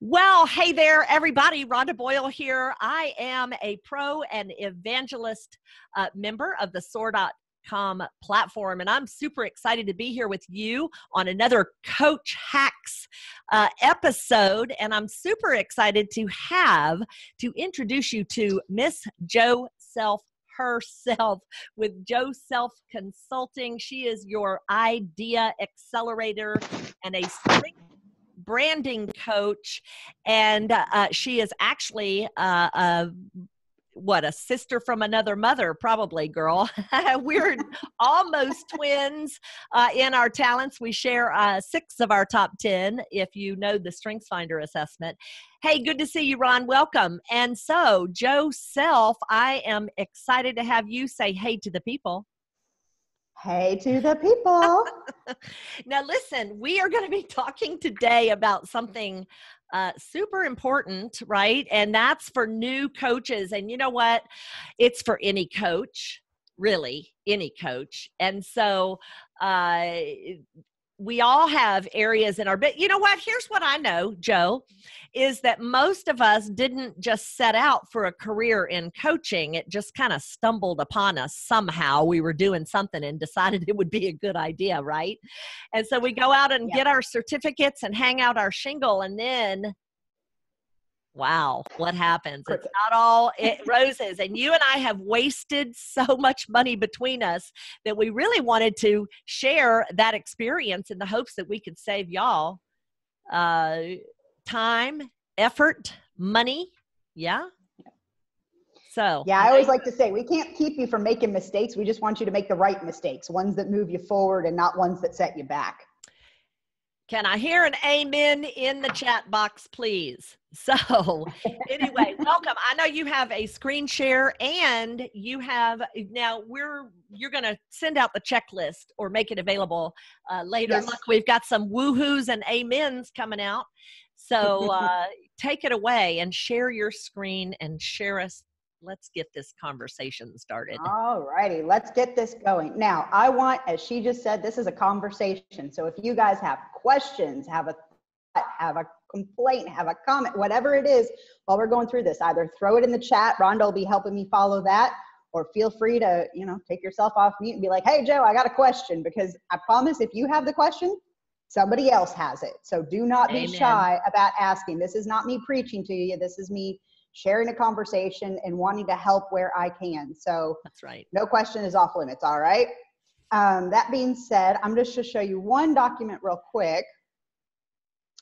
Well, hey there, everybody. Rhonda Boyle here. I am a pro and evangelist member of the SOAR.com platform, and I'm super excited to be here with you on another Coach Hacks episode. And I'm super excited to introduce you to Miss Jo Self herself with Jo Self Consulting. She is your idea accelerator and a strength branding coach, and she is actually a sister from another mother, probably, girl. We're almost twins in our talents. We share 6 of our top 10 if you know the StrengthsFinder assessment. Hey, good to see you, Ron. Welcome. And so, Jo Self, I am excited to have you say hey to the people. Hey to the people. Now, listen, we are going to be talking today about something super important, right? And that's for new coaches. And you know what? It's for any coach, really, any coach. And so we all have areas in our, but you know what? Here's what I know, Jo, is that most of us didn't just set out for a career in coaching. It just kind of stumbled upon us somehow. We were doing something and decided it would be a good idea, right? And so we go out and get our certificates and hang out our shingle, and then wow, what happens? It's not all roses. And you and I have wasted so much money between us that we really wanted to share that experience in the hopes that we could save y'all time, effort, money. Yeah. So yeah, I always like to say, we can't keep you from making mistakes. We just want you to make the right mistakes, ones that move you forward and not ones that set you back. Can I hear an amen in the chat box, please? So anyway, welcome. I know you have a screen share, and you have now you're going to send out the checklist or make it available later. Yes. Look, we've got some woohoos and amens coming out. So take it away and share your screen and share us. Let's get this conversation started. All righty, let's get this going. Now, I want, as she just said, this is a conversation. So if you guys have questions, have a thought, have a complaint, have a comment, whatever it is, while we're going through this, either throw it in the chat. Rhonda will be helping me follow that, or feel free to, take yourself off mute and be like, hey, Jo, I got a question, because I promise if you have the question, somebody else has it. So do not be shy about asking. This is not me preaching to you. This is me sharing a conversation and wanting to help where I can. So that's right. No question is off limits. All right. That being said, I'm just to show you one document real quick.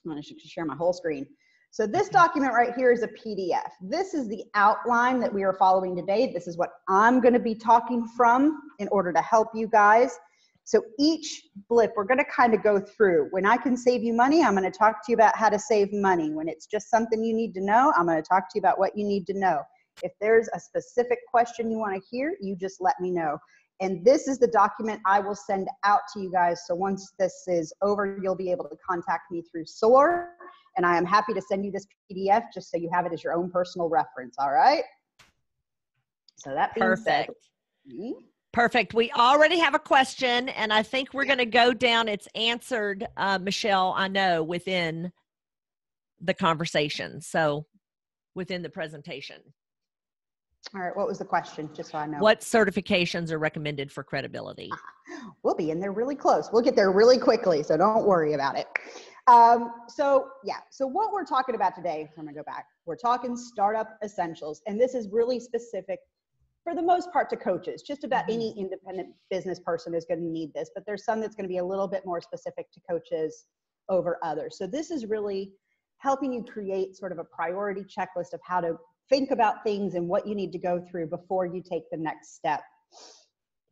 I'm going to share my whole screen. So this document right here is a PDF. This is the outline that we are following today. This is what I'm going to be talking from in order to help you guys. So each blip, we're going to kind of go through. When I can save you money, I'm going to talk to you about how to save money. When it's just something you need to know, I'm going to talk to you about what you need to know. If there's a specific question you want to hear, you just let me know. And this is the document I will send out to you guys. So once this is over, you'll be able to contact me through SOAR. And I am happy to send you this PDF just so you have it as your own personal reference. All right. So that being said. Perfect. We already have a question, and I think we're going to go down. It's answered, Michelle, I know, within the conversation. So within the presentation. All right. What was the question? Just so I know. What certifications are recommended for credibility? We'll be in there really close. We'll get there really quickly, so don't worry about it. So what we're talking about today, I'm going to go back. We're talking startup essentials, and this is really specific for the most part to coaches. Just about any independent business person is going to need this, but there's some that's going to be a little bit more specific to coaches over others. So this is really helping you create sort of a priority checklist of how to think about things and what you need to go through before you take the next step.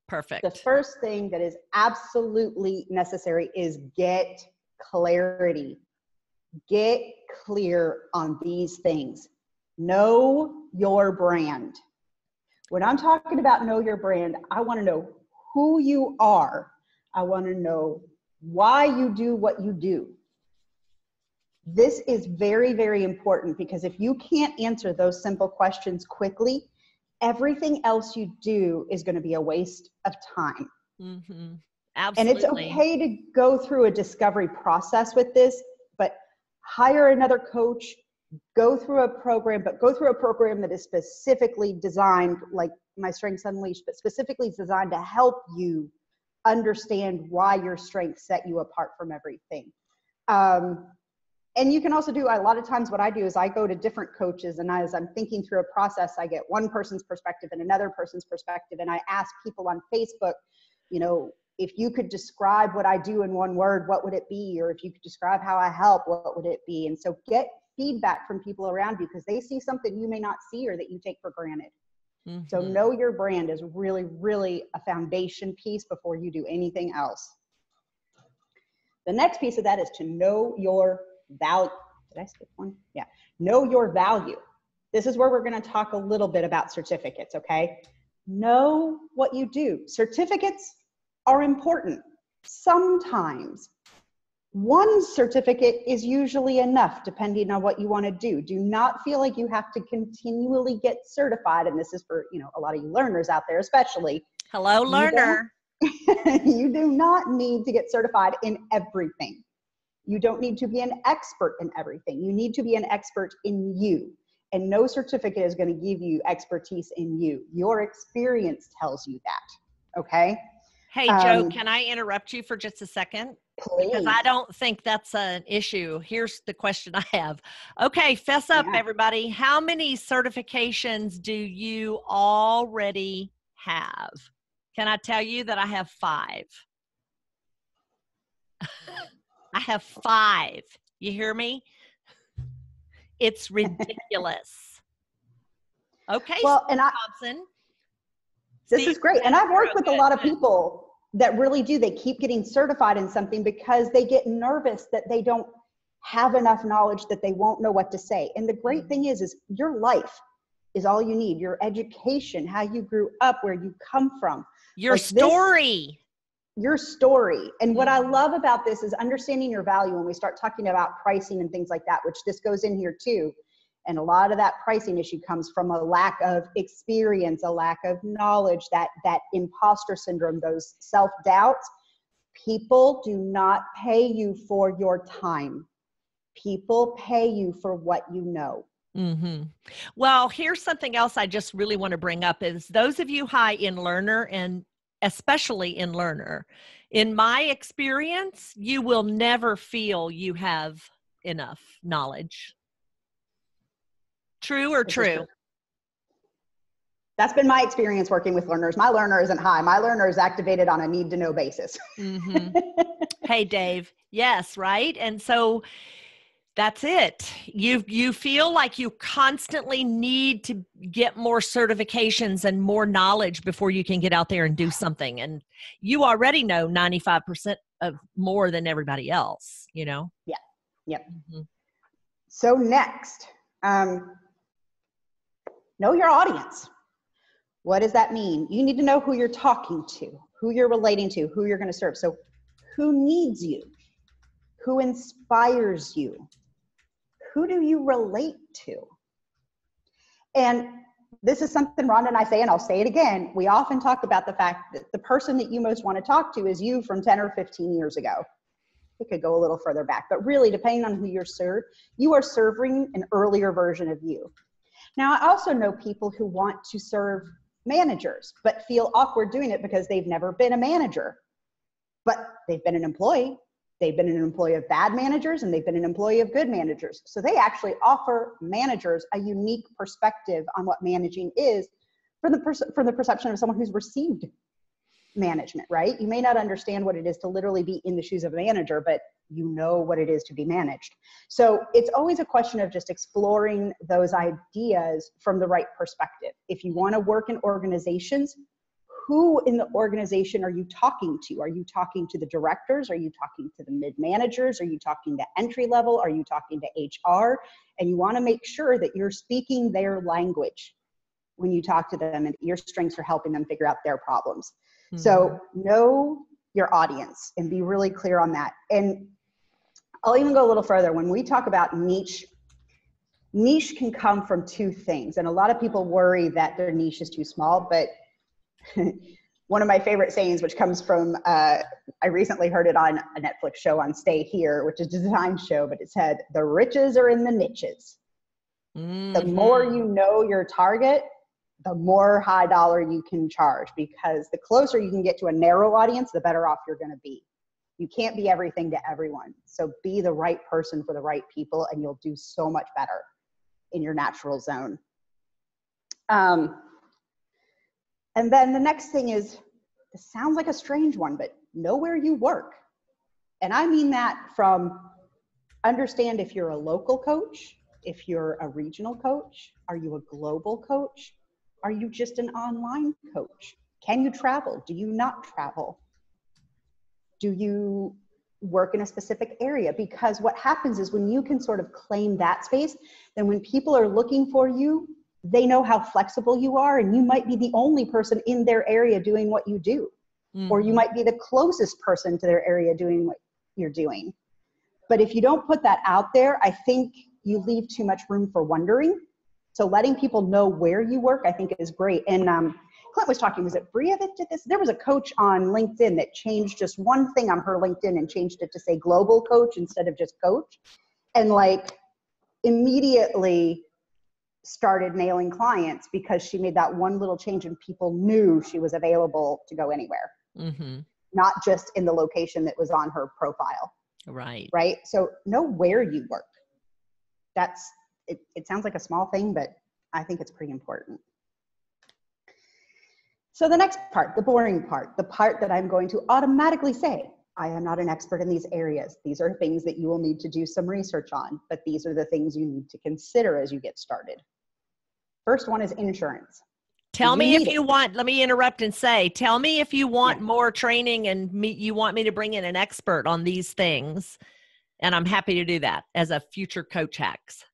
Perfect. The first thing that is absolutely necessary is get clarity. Get clear on these things. Know your brand. When I'm talking about know your brand, I want to know who you are. I want to know why you do what you do. This is very, very important, because if you can't answer those simple questions quickly, everything else you do is going to be a waste of time. Absolutely. And it's okay to go through a discovery process with this, but hire another coach, go through a program, but go through a program that is specifically designed, like My Strengths Unleashed, but specifically designed to help you understand why your strengths set you apart from everything. And you can also do, a lot of times what I do is I go to different coaches, and as I'm thinking through a process, I get one person's perspective and another person's perspective. And I ask people on Facebook, you know, if you could describe what I do in one word, what would it be? Or if you could describe how I help, what would it be? And so get feedback from people around you, because they see something you may not see or that you take for granted. Mm-hmm. So know your brand is really, really a foundation piece before you do anything else. The next piece of that is to know your value. Did I skip one? Yeah. Know your value. This is where we're going to talk a little bit about certificates, okay? Know what you do. Certificates are important. Sometimes one certificate is usually enough, depending on what you want to do. Do not feel like you have to continually get certified. And this is for, you know, a lot of you learners out there, especially. Hello, learner. You do not need to get certified in everything. You don't need to be an expert in everything. You need to be an expert in you. And no certificate is going to give you expertise in you. Your experience tells you that. Okay? Hey, Joe, can I interrupt you for just a second? Please. Because I don't think that's an issue. Here's the question I have. Okay, fess up, everybody. How many certifications do you already have? Can I tell you that I have 5? I have 5. You hear me? It's ridiculous. Okay, well, Steve and Thompson. This is great. And I've worked with a lot of people that really do. They keep getting certified in something because they get nervous that they don't have enough knowledge, that they won't know what to say. And the great thing is your life is all you need. Your education, how you grew up, where you come from. Your story. Your story. And what I love about this is understanding your value when we start talking about pricing and things like that, which this goes in here too. And a lot of that pricing issue comes from a lack of experience, a lack of knowledge, that imposter syndrome, those self-doubts. People do not pay you for your time. People pay you for what you know. Mm-hmm. Well, here's something else I just really want to bring up is those of you high in learner, and especially in learner, in my experience, you will never feel you have enough knowledge. True or true? That's been my experience working with learners. My learner isn't high. My learner is activated on a need to know basis. Mm-hmm. Hey, Dave. Yes, right? And so that's it. You feel like you constantly need to get more certifications and more knowledge before you can get out there and do something. And you already know 95% of more than everybody else, you know? Yeah. Yep. Mm-hmm. So next, know your audience. What does that mean? You need to know who you're talking to, who you're relating to, who you're going to serve. So who needs you? Who inspires you? Who do you relate to? And this is something Rhonda and I say, and I'll say it again. We often talk about the fact that the person that you most want to talk to is you from 10 or 15 years ago. It could go a little further back, but really depending on who you're served, you are serving an earlier version of you. Now, I also know people who want to serve managers, but feel awkward doing it because they've never been a manager, but they've been an employee. They've been an employee of bad managers and they've been an employee of good managers. So they actually offer managers a unique perspective on what managing is from the perception of someone who's received management, right? You may not understand what it is to literally be in the shoes of a manager, but you know what it is to be managed. So it's always a question of just exploring those ideas from the right perspective. If you want to work in organizations, who in the organization are you talking to? Are you talking to the directors? Are you talking to the mid-managers? Are you talking to entry level? Are you talking to HR? And you want to make sure that you're speaking their language when you talk to them and your strengths are helping them figure out their problems. Mm-hmm. So know your audience and be really clear on that. And I'll even go a little further. When we talk about niche can come from 2 things. And a lot of people worry that their niche is too small, but one of my favorite sayings, which comes from, I recently heard it on a Netflix show on Stay Here, which is a design show, but it said, the riches are in the niches. The more you know your target, the more high dollar you can charge, because the closer you can get to a narrow audience, the better off you're going to be. You can't be everything to everyone. So be the right person for the right people, and you'll do so much better in your natural zone. And then the next thing is, it sounds like a strange one, but know where you work. And I mean that from understand if you're a local coach, if you're a regional coach, are you a global coach? Are you just an online coach? Can you travel? Do you not travel? Do you work in a specific area? Because what happens is when you can sort of claim that space, then when people are looking for you, they know how flexible you are, and you might be the only person in their area doing what you do. Or you might be the closest person to their area doing what you're doing. But if you don't put that out there, I think you leave too much room for wondering. So letting people know where you work, I think, is great. And Clint was talking, was it Bria that did this? There was a coach on LinkedIn that changed just one thing on her LinkedIn and changed it to say global coach instead of just coach. And like immediately started nailing clients because she made that one little change and people knew she was available to go anywhere. Not just in the location that was on her profile. Right. So know where you work. That's, it sounds like a small thing, but I think it's pretty important. So the next part, the boring part, the part that I'm going to automatically say, I am not an expert in these areas. These are things that you will need to do some research on, but these are the things you need to consider as you get started. First one is insurance. Tell me if you want, let me interrupt and say, tell me if you want more training and you want me to bring in an expert on these things. And I'm happy to do that as a future Coach Hacks.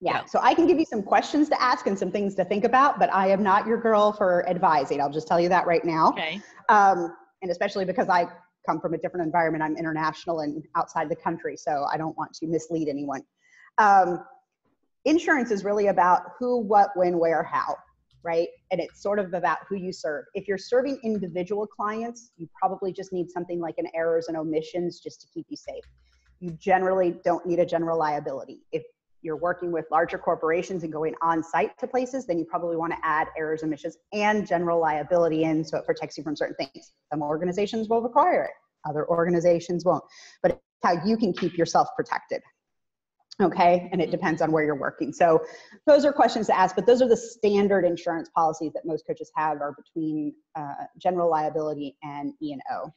Yeah, so I can give you some questions to ask and some things to think about, but I am not your girl for advising. I'll just tell you that right now. Okay. And especially because I come from a different environment. I'm international and outside the country, so I don't want to mislead anyone. Insurance is really about who, what, when, where, how, right? And it's sort of about who you serve. If you're serving individual clients, you probably just need something like an errors and omissions just to keep you safe. You generally don't need a general liability. If you're working with larger corporations and going on site to places, then you probably want to add errors, omissions, and general liability in so it protects you from certain things. Some organizations will require it, other organizations won't. But it's how you can keep yourself protected. Okay, and it depends on where you're working. So those are questions to ask, but those are the standard insurance policies that most coaches have are between general liability and E&O.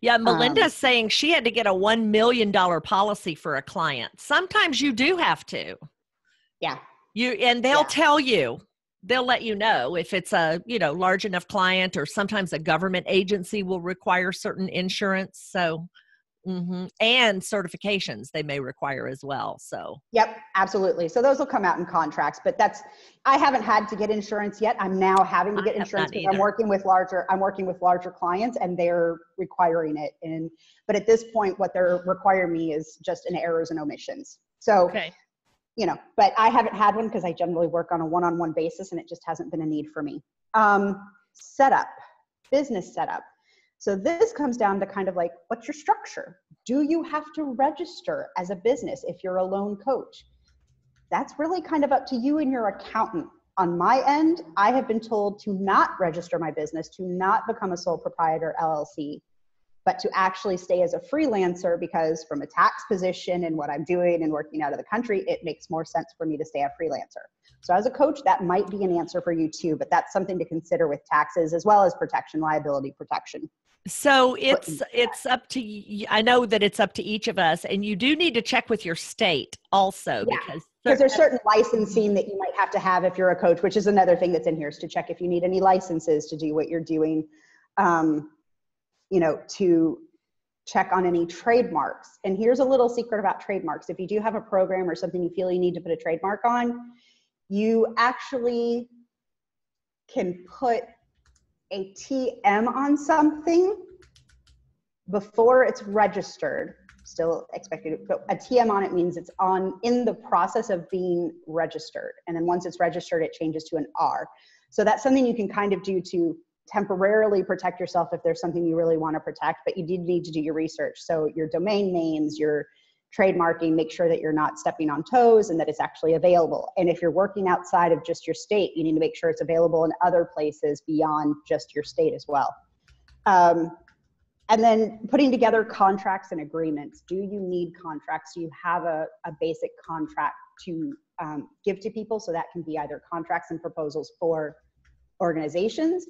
Yeah, Melinda's saying she had to get a $1 million policy for a client. Sometimes you do have to. Yeah. And they'll tell you, they'll let you know if it's a, large enough client, or sometimes a government agency will require certain insurance. So, and certifications they may require as well. So. Yep, absolutely. So those will come out in contracts, but I haven't had to get insurance yet. I'm now having to get insurance because I'm working with larger clients and they're requiring it. But at this point, what they're requiring me is just an errors and omissions. So, but I haven't had one because I generally work on a one-on-one basis and it just hasn't been a need for me. Business setup. So this comes down to kind of like, what's your structure? Do you have to register as a business if you're a lone coach? That's really kind of up to you and your accountant. On my end, I have been told to not register my business, to not become a sole proprietor LLC, but to actually stay as a freelancer, because from a tax position and what I'm doing and working out of the country, it makes more sense for me to stay a freelancer. So as a coach, that might be an answer for you too, but that's something to consider with taxes as well as protection, liability protection. So it's up to you. I know that it's up to each of us, and you do need to check with your state also, because there's certain licensing that you might have to have if you're a coach, which is another thing that's in here, is to check if you need any licenses to do what you're doing, to check on any trademarks. And here's a little secret about trademarks. If you do have a program or something you feel you need to put a trademark on, you actually can put a TM on something before it's registered. Still expected to put a TM on it means it's in the process of being registered. And then once it's registered, it changes to an R. So that's something you can kind of do to temporarily protect yourself if there's something you really want to protect, but you did need to do your research. So your domain names, your trademarking, make sure that you're not stepping on toes and that it's actually available. And if you're working outside of just your state, you need to make sure it's available in other places beyond just your state as well. And then putting together contracts and agreements. Do you need contracts? Do you have a basic contract to give to people? So that can be either contracts and proposals for organizations,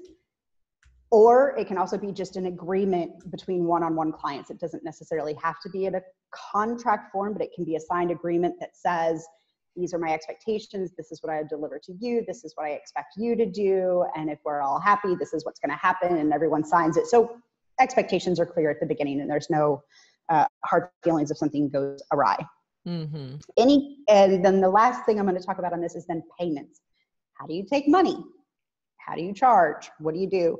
or it can also be just an agreement between one-on-one clients. It doesn't necessarily have to be in a contract form, but it can be a signed agreement that says, these are my expectations, this is what I deliver to you, this is what I expect you to do, and if we're all happy, this is what's going to happen, and everyone signs it. So expectations are clear at the beginning, and there's no hard feelings if something goes awry. Mm-hmm. And then the last thing I'm going to talk about on this is then payments. How do you take money? How do you charge? What do you do?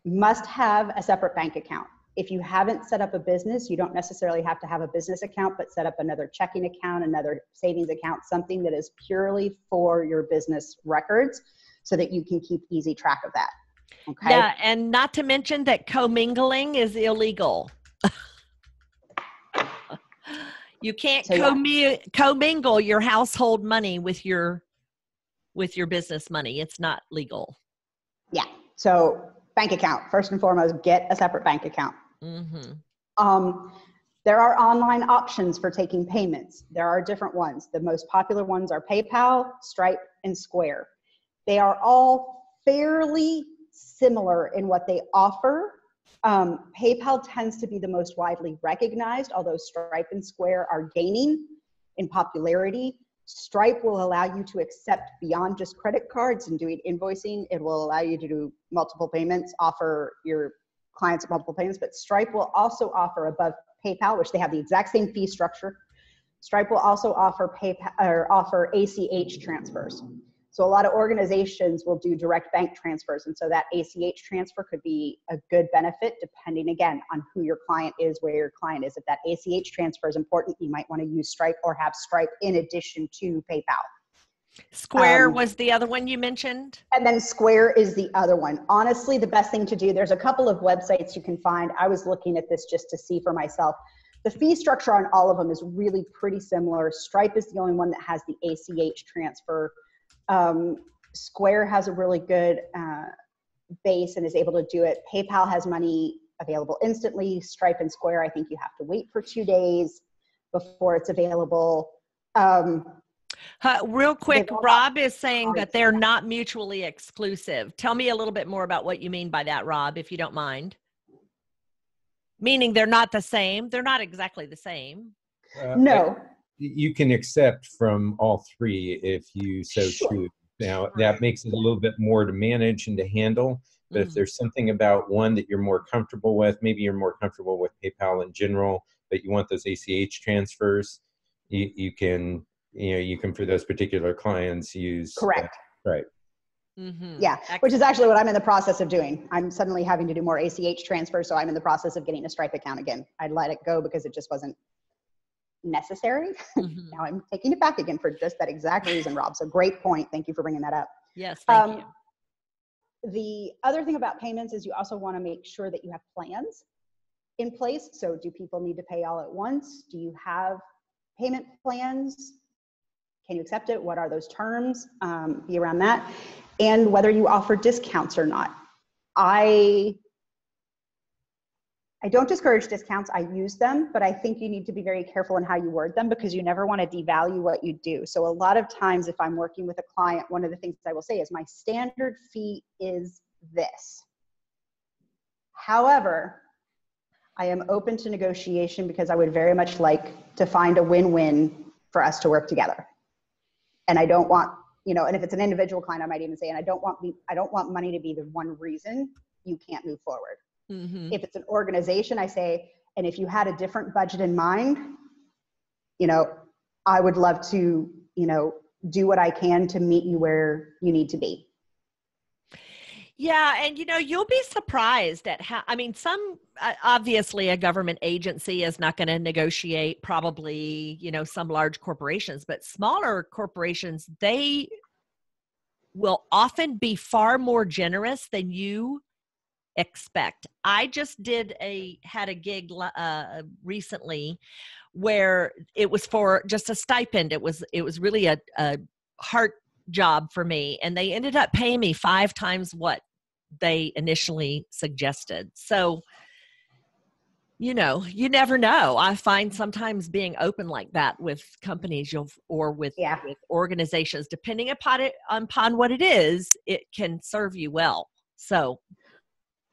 Must have a separate bank account. If you haven't set up a business, you don't necessarily have to have a business account, but set up another checking account, another savings account, something that is purely for your business records so that you can keep easy track of that. Okay. Yeah, and not to mention that commingling is illegal. You can't commingle your household money with your business money. It's not legal. Yeah. So bank account, first and foremost, get a separate bank account. Mm-hmm. There are online options for taking payments. There are different ones. The most popular ones are PayPal, Stripe, and Square. They are all fairly similar in what they offer. PayPal tends to be the most widely recognized, although Stripe and Square are gaining in popularity. Stripe will allow you to accept beyond just credit cards and doing invoicing. It will allow you to do multiple payments, offer your clients multiple payments, but Stripe will also offer above PayPal, which they have the exact same fee structure. Stripe will also offer offer ACH transfers. So a lot of organizations will do direct bank transfers. And so that ACH transfer could be a good benefit depending, again, on who your client is, where your client is. If that ACH transfer is important, you might want to use Stripe or have Stripe in addition to PayPal. Square was the other one you mentioned? And then Square is the other one. Honestly, the best thing to do, there's a couple of websites you can find. I was looking at this just to see for myself. The fee structure on all of them is really pretty similar. Stripe is the only one that has the ACH transfer. Square has a really good base and is able to do it. PayPal has money available instantly. Stripe and Square, I think you have to wait for 2 days before it's available. Real quick, Rob is saying that they're not mutually exclusive. Tell me a little bit more about what you mean by that, Rob, if you don't mind. Meaning they're not the same. They're not exactly the same. No. You can accept from all three if you so choose. Now, that makes it a little bit more to manage and to handle. But if there's something about one that you're more comfortable with, maybe you're more comfortable with PayPal in general, but you want those ACH transfers, you can for those particular clients use. Correct. Right. Mm-hmm. Yeah, excellent. Which is actually what I'm in the process of doing. I'm suddenly having to do more ACH transfers, so I'm in the process of getting a Stripe account again. I'd let it go because it just wasn't necessary. Mm-hmm. Now I'm taking it back again for just that exact reason, Rob. So great point. Thank you for bringing that up. Yes, thank you. The other thing about payments is you also want to make sure that you have plans in place. So do people need to pay all at once? Do you have payment plans? Can you accept it? What are those terms? Be around that. And whether you offer discounts or not. I don't discourage discounts. I use them, but I think you need to be very careful in how you word them because you never want to devalue what you do. So a lot of times if I'm working with a client, one of the things I will say is my standard fee is this. However, I am open to negotiation because I would very much like to find a win-win for us to work together. And I don't want, and if it's an individual client, I might even say, and I don't want money to be the one reason you can't move forward. Mm-hmm. If it's an organization, I say, and if you had a different budget in mind, I would love to, do what I can to meet you where you need to be. Yeah. And, you'll be surprised at how, obviously a government agency is not going to negotiate probably, some large corporations, but smaller corporations, they will often be far more generous than you expect. I just had a gig recently where it was for just a stipend. It was really a heart job for me, and they ended up paying me 5 times what they initially suggested. So, you know, you never know. I find sometimes being open like that with companies or with organizations, depending upon what it is, it can serve you well. So,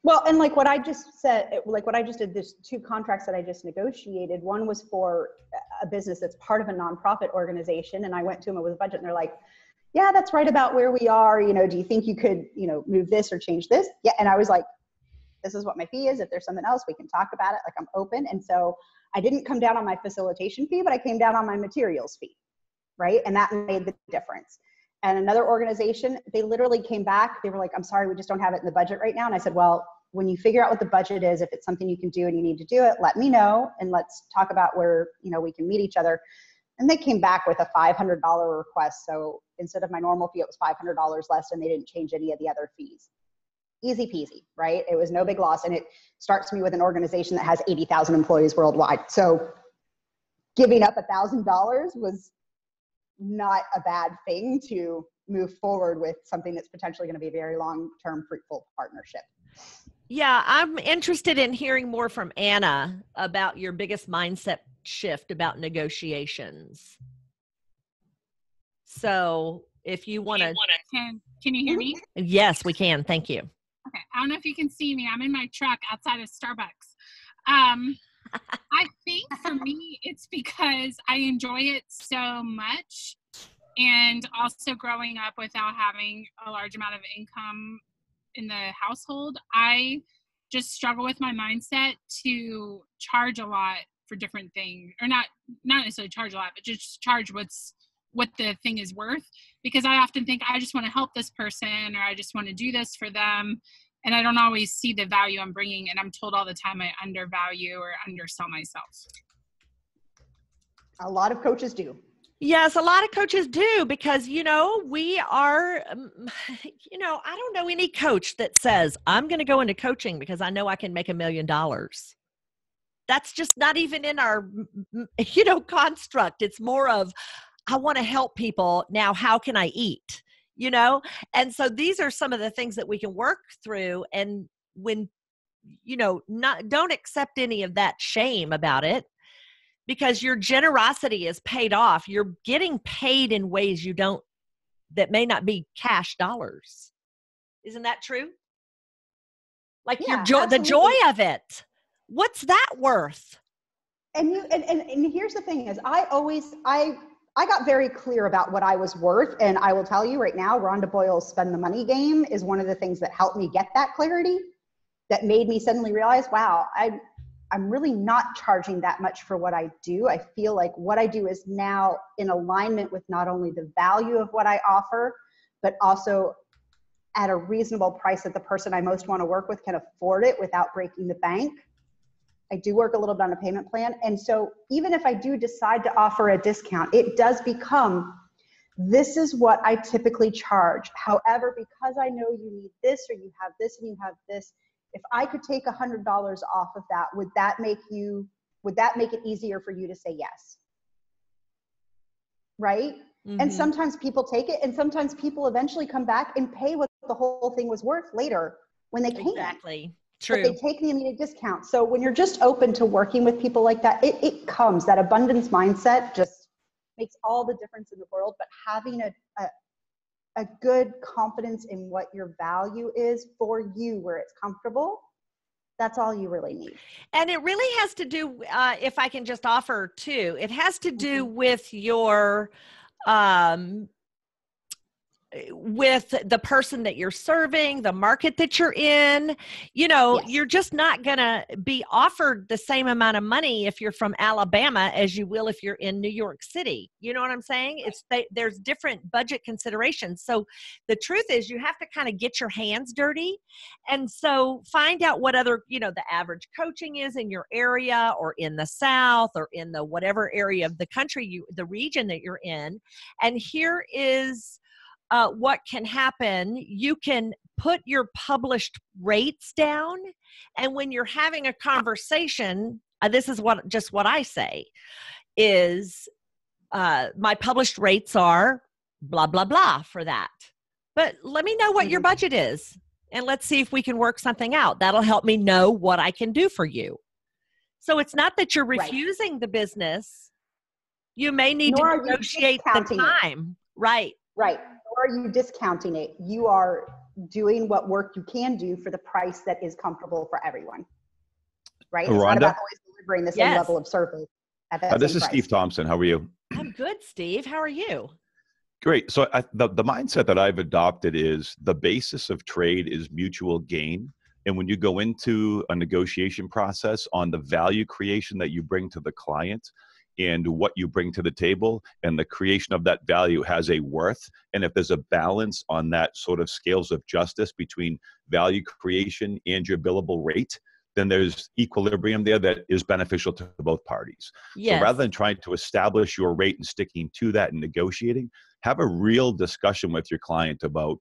well, and like what I just said, like what I just did, there's 2 contracts that I just negotiated. One was for a business that's part of a nonprofit organization. And I went to them with a budget and they're like, yeah, that's right about where we are. You know, do you think you could, you know, move this or change this? Yeah. And I was like, this is what my fee is. If there's something else, we can talk about it. Like, I'm open. And so I didn't come down on my facilitation fee, but I came down on my materials fee. Right. And that made the difference. And another organization, they literally came back. They were like, I'm sorry, we just don't have it in the budget right now. And I said, well, when you figure out what the budget is, if it's something you can do and you need to do it, let me know. And let's talk about where, you know, we can meet each other. And they came back with a $500 request. So instead of my normal fee, it was $500 less, and they didn't change any of the other fees. Easy peasy, right? It was no big loss. And it starts me with an organization that has 80,000 employees worldwide. So giving up $1,000 was not a bad thing to move forward with something that's potentially going to be a very long-term fruitful partnership. Yeah, I'm interested in hearing more from Anna about your biggest mindset shift about negotiations. So if you want to... Can you hear me? Yes, we can. Thank you. Okay. I don't know if you can see me. I'm in my truck outside of Starbucks. I think for me, it's because I enjoy it so much. And also growing up without having a large amount of income in the household, I just struggle with my mindset to charge a lot for different things, or not necessarily charge a lot, but just charge what the thing is worth, because I often think I just want to help this person, or I just want to do this for them. And I don't always see the value I'm bringing. And I'm told all the time I undervalue or undersell myself. A lot of coaches do. Yes, a lot of coaches do, because, you know, we are, you know, I don't know any coach that says, I'm going to go into coaching because I know I can make $1 million. That's just not even in our, you know, construct. It's more of, I want to help people. Now, how can I eat? You know? And so these are some of the things that we can work through. And when, you know, don't accept any of that shame about it, because your generosity is paid off. You're getting paid in ways that may not be cash dollars. Isn't that true? Like the joy of it. What's that worth? And here's the thing is, I got very clear about what I was worth. And I will tell you right now, Rhonda Boyle's Spend the Money game is one of the things that helped me get that clarity, that made me suddenly realize, wow, I'm really not charging that much for what I do. I feel like what I do is now in alignment with not only the value of what I offer, but also at a reasonable price that the person I most want to work with can afford it without breaking the bank. I do work a little bit on a payment plan. And so even if I do decide to offer a discount, it does become, this is what I typically charge. However, because I know you need this, or you have this and you have this, if I could take $100 off of that, would that make it easier for you to say yes? Right? Mm-hmm. And sometimes people take it, and sometimes people eventually come back and pay what the whole thing was worth later when they can. Exactly. True. But they take the immediate discount. So when you're just open to working with people like that, it comes, that abundance mindset just makes all the difference in the world. But having a good confidence in what your value is for you, where it's comfortable, that's all you really need. And it really has to do, if I can just offer too, it has to do with your, with the person that you're serving, the market that you're in. You know, yes. You're just not going to be offered the same amount of money if you're from Alabama as you will if you're in New York City. You know what I'm saying? There's different budget considerations. So the truth is, you have to kind of get your hands dirty. And so find out what other, you know, the average coaching is in your area, or in the South, or in the whatever area of the country, the region that you're in. And here is what can happen, you can put your published rates down. And when you're having a conversation, this is what I say is, my published rates are blah, blah, blah for that. But let me know what your budget is, and let's see if we can work something out. That'll help me know what I can do for you. So it's not that you're refusing the business. You may need to negotiate the time. Right. Right. Or are you discounting it? You are doing what work you can do for the price that is comfortable for everyone. Right? It's not about always delivering the same level of service at that This is price. Steve Thompson. How are you? I'm good, Steve. How are you? Great. So the mindset that I've adopted is the basis of trade is mutual gain. And when you go into a negotiation process on the value creation that you bring to the client and what you bring to the table, and the creation of that value has a worth. And if there's a balance on that sort of scales of justice between value creation and your billable rate, then there's equilibrium there that is beneficial to both parties. Yes. So rather than trying to establish your rate and sticking to that and negotiating, have a real discussion with your client about,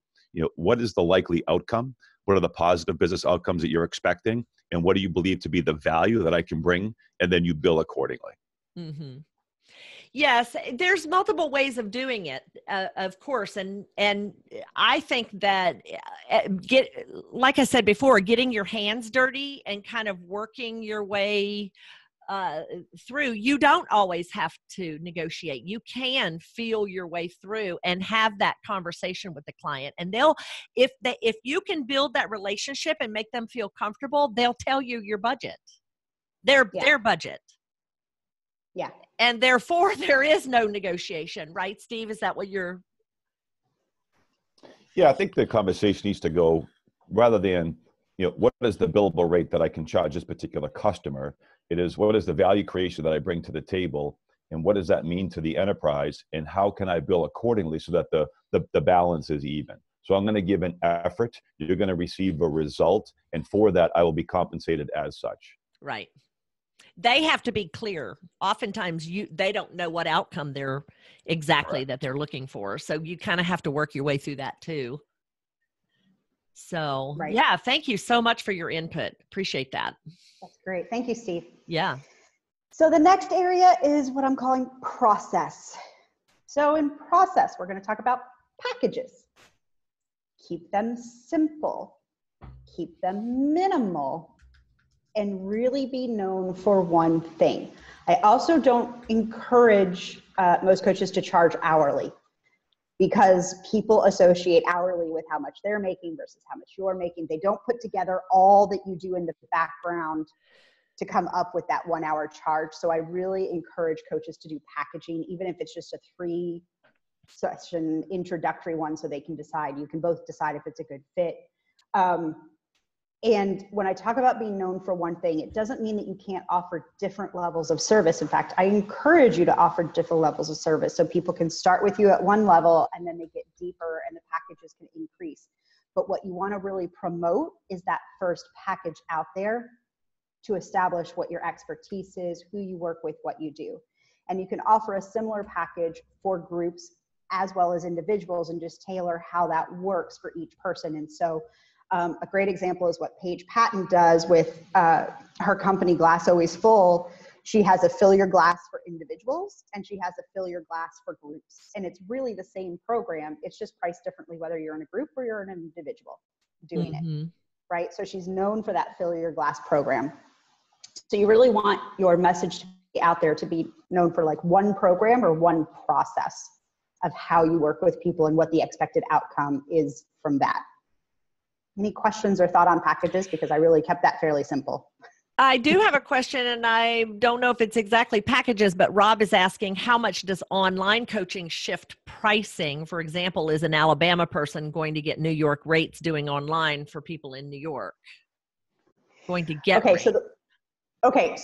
what is the likely outcome? What are the positive business outcomes that you're expecting? And what do you believe to be the value that I can bring? And then you bill accordingly. Mm-hmm. Yes, there's multiple ways of doing it, of course. And I think that like I said before, getting your hands dirty and kind of working your way through, you don't always have to negotiate. You can feel your way through and have that conversation with the client. And if you can build that relationship and make them feel comfortable, they'll tell you your budget, their budget. Yeah. And therefore, there is no negotiation, right, Steve? Is that what you're? Yeah, I think the conversation needs to go rather than, what is the billable rate that I can charge this particular customer? It is, what is the value creation that I bring to the table? And what does that mean to the enterprise? And how can I bill accordingly so that the balance is even? So I'm going to give an effort. You're going to receive a result. And for that, I will be compensated as such. Right. They have to be clear. Oftentimes they don't know what outcome they're exactly that they're looking for. So you kind of have to work your way through that too. So yeah, thank you so much for your input. Appreciate that. That's great. Thank you, Steve. Yeah. So the next area is what I'm calling process. So in process, we're going to talk about packages. Keep them simple. Keep them minimal. And really be known for one thing. I also don't encourage most coaches to charge hourly, because people associate hourly with how much they're making versus how much you're making. They don't put together all that you do in the background to come up with that 1 hour charge. So I really encourage coaches to do packaging, even if it's just a 3-session introductory one, so they can decide. You can both decide if it's a good fit. And when I talk about being known for one thing, it doesn't mean that you can't offer different levels of service. In fact, I encourage you to offer different levels of service so people can start with you at one level and then they get deeper and the packages can increase. But what you want to really promote is that first package out there to establish what your expertise is, who you work with, what you do. And you can offer a similar package for groups as well as individuals and just tailor how that works for each person. And so a great example is what Paige Patton does with her company, Glass Always Full. She has a fill your glass for individuals and she has a fill your glass for groups. And it's really the same program. It's just priced differently, whether you're in a group or you're an individual doing it, right? So she's known for that fill your glass program. So you really want your message to be out there to be known for like one program or one process of how you work with people and what the expected outcome is from that. Any questions or thought on packages? Because I really kept that fairly simple. I do have a question, and I don't know if it's exactly packages, but Rob is asking, how much does online coaching shift pricing? For example, is an Alabama person going to get New York rates doing online for people in New York? Going to get rates?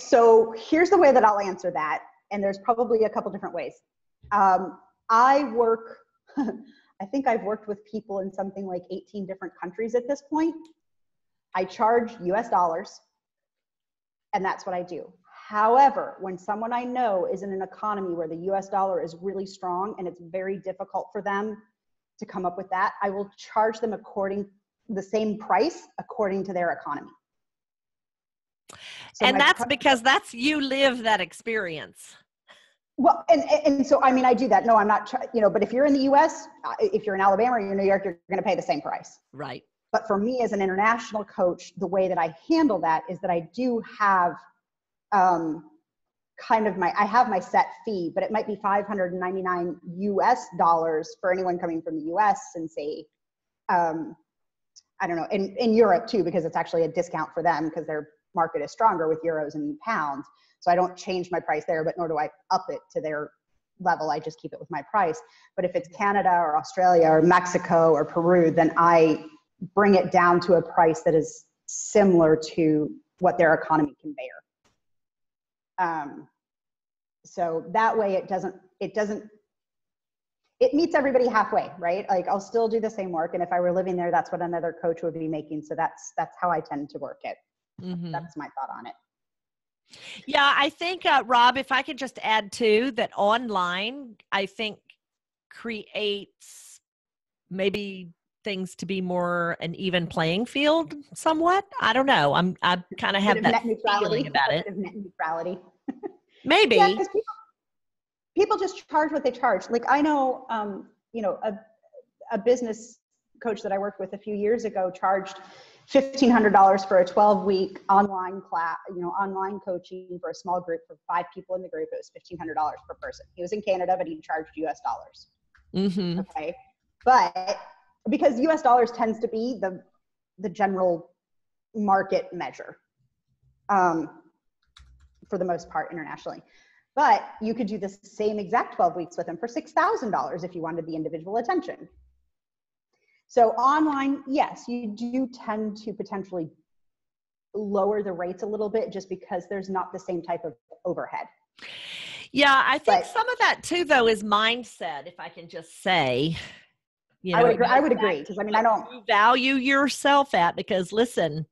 So here's the way that I'll answer that, and there's probably a couple different ways. I think I've worked with people in something like 18 different countries at this point. I charge US dollars, and that's what I do. However, when someone I know is in an economy where the US dollar is really strong and it's very difficult for them to come up with that. I will charge them the same price according to their economy. So and that's because you live that experience. Well, and so, I mean, I do that. No, I'm not, but if you're in the US, if you're in Alabama or you're in New York, you're going to pay the same price. Right. But for me as an international coach, the way that I handle that is that I do have I have my set fee, but it might be $599 US for anyone coming from the US, and say, I don't know, in Europe too, because it's actually a discount for them because their market is stronger with euros and pounds. So I don't change my price there, but nor do I up it to their level. I just keep it with my price. But if it's Canada or Australia or Mexico or Peru, then I bring it down to a price that is similar to what their economy can bear. So that way it meets everybody halfway, right? Like, I'll still do the same work. And if I were living there, that's what another coach would be making. So that's how I tend to work it. Mm-hmm. That's my thought on it. Yeah, I think, Rob, if I could just add too, that online, I think creates maybe things to be more an even playing field somewhat. I don't know. I kind of have that feeling about it. Net neutrality. Maybe. Yeah, because people just charge what they charge. Like, I know, a business coach that I worked with a few years ago charged $1,500 for a 12-week online class, online coaching for a small group for 5 people in the group. It was $1,500 per person. He was in Canada, but he charged US dollars. Mm-hmm. Okay. But because US dollars tends to be the general market measure, for the most part internationally. But you could do the same exact 12 weeks with them for $6,000 if you wanted the individual attention. So online, yes, you do tend to potentially lower the rates a little bit just because there's not the same type of overhead. Yeah, I think some of that too, though, is mindset, if I can just say. I would agree, because I don't value yourself at, because listen,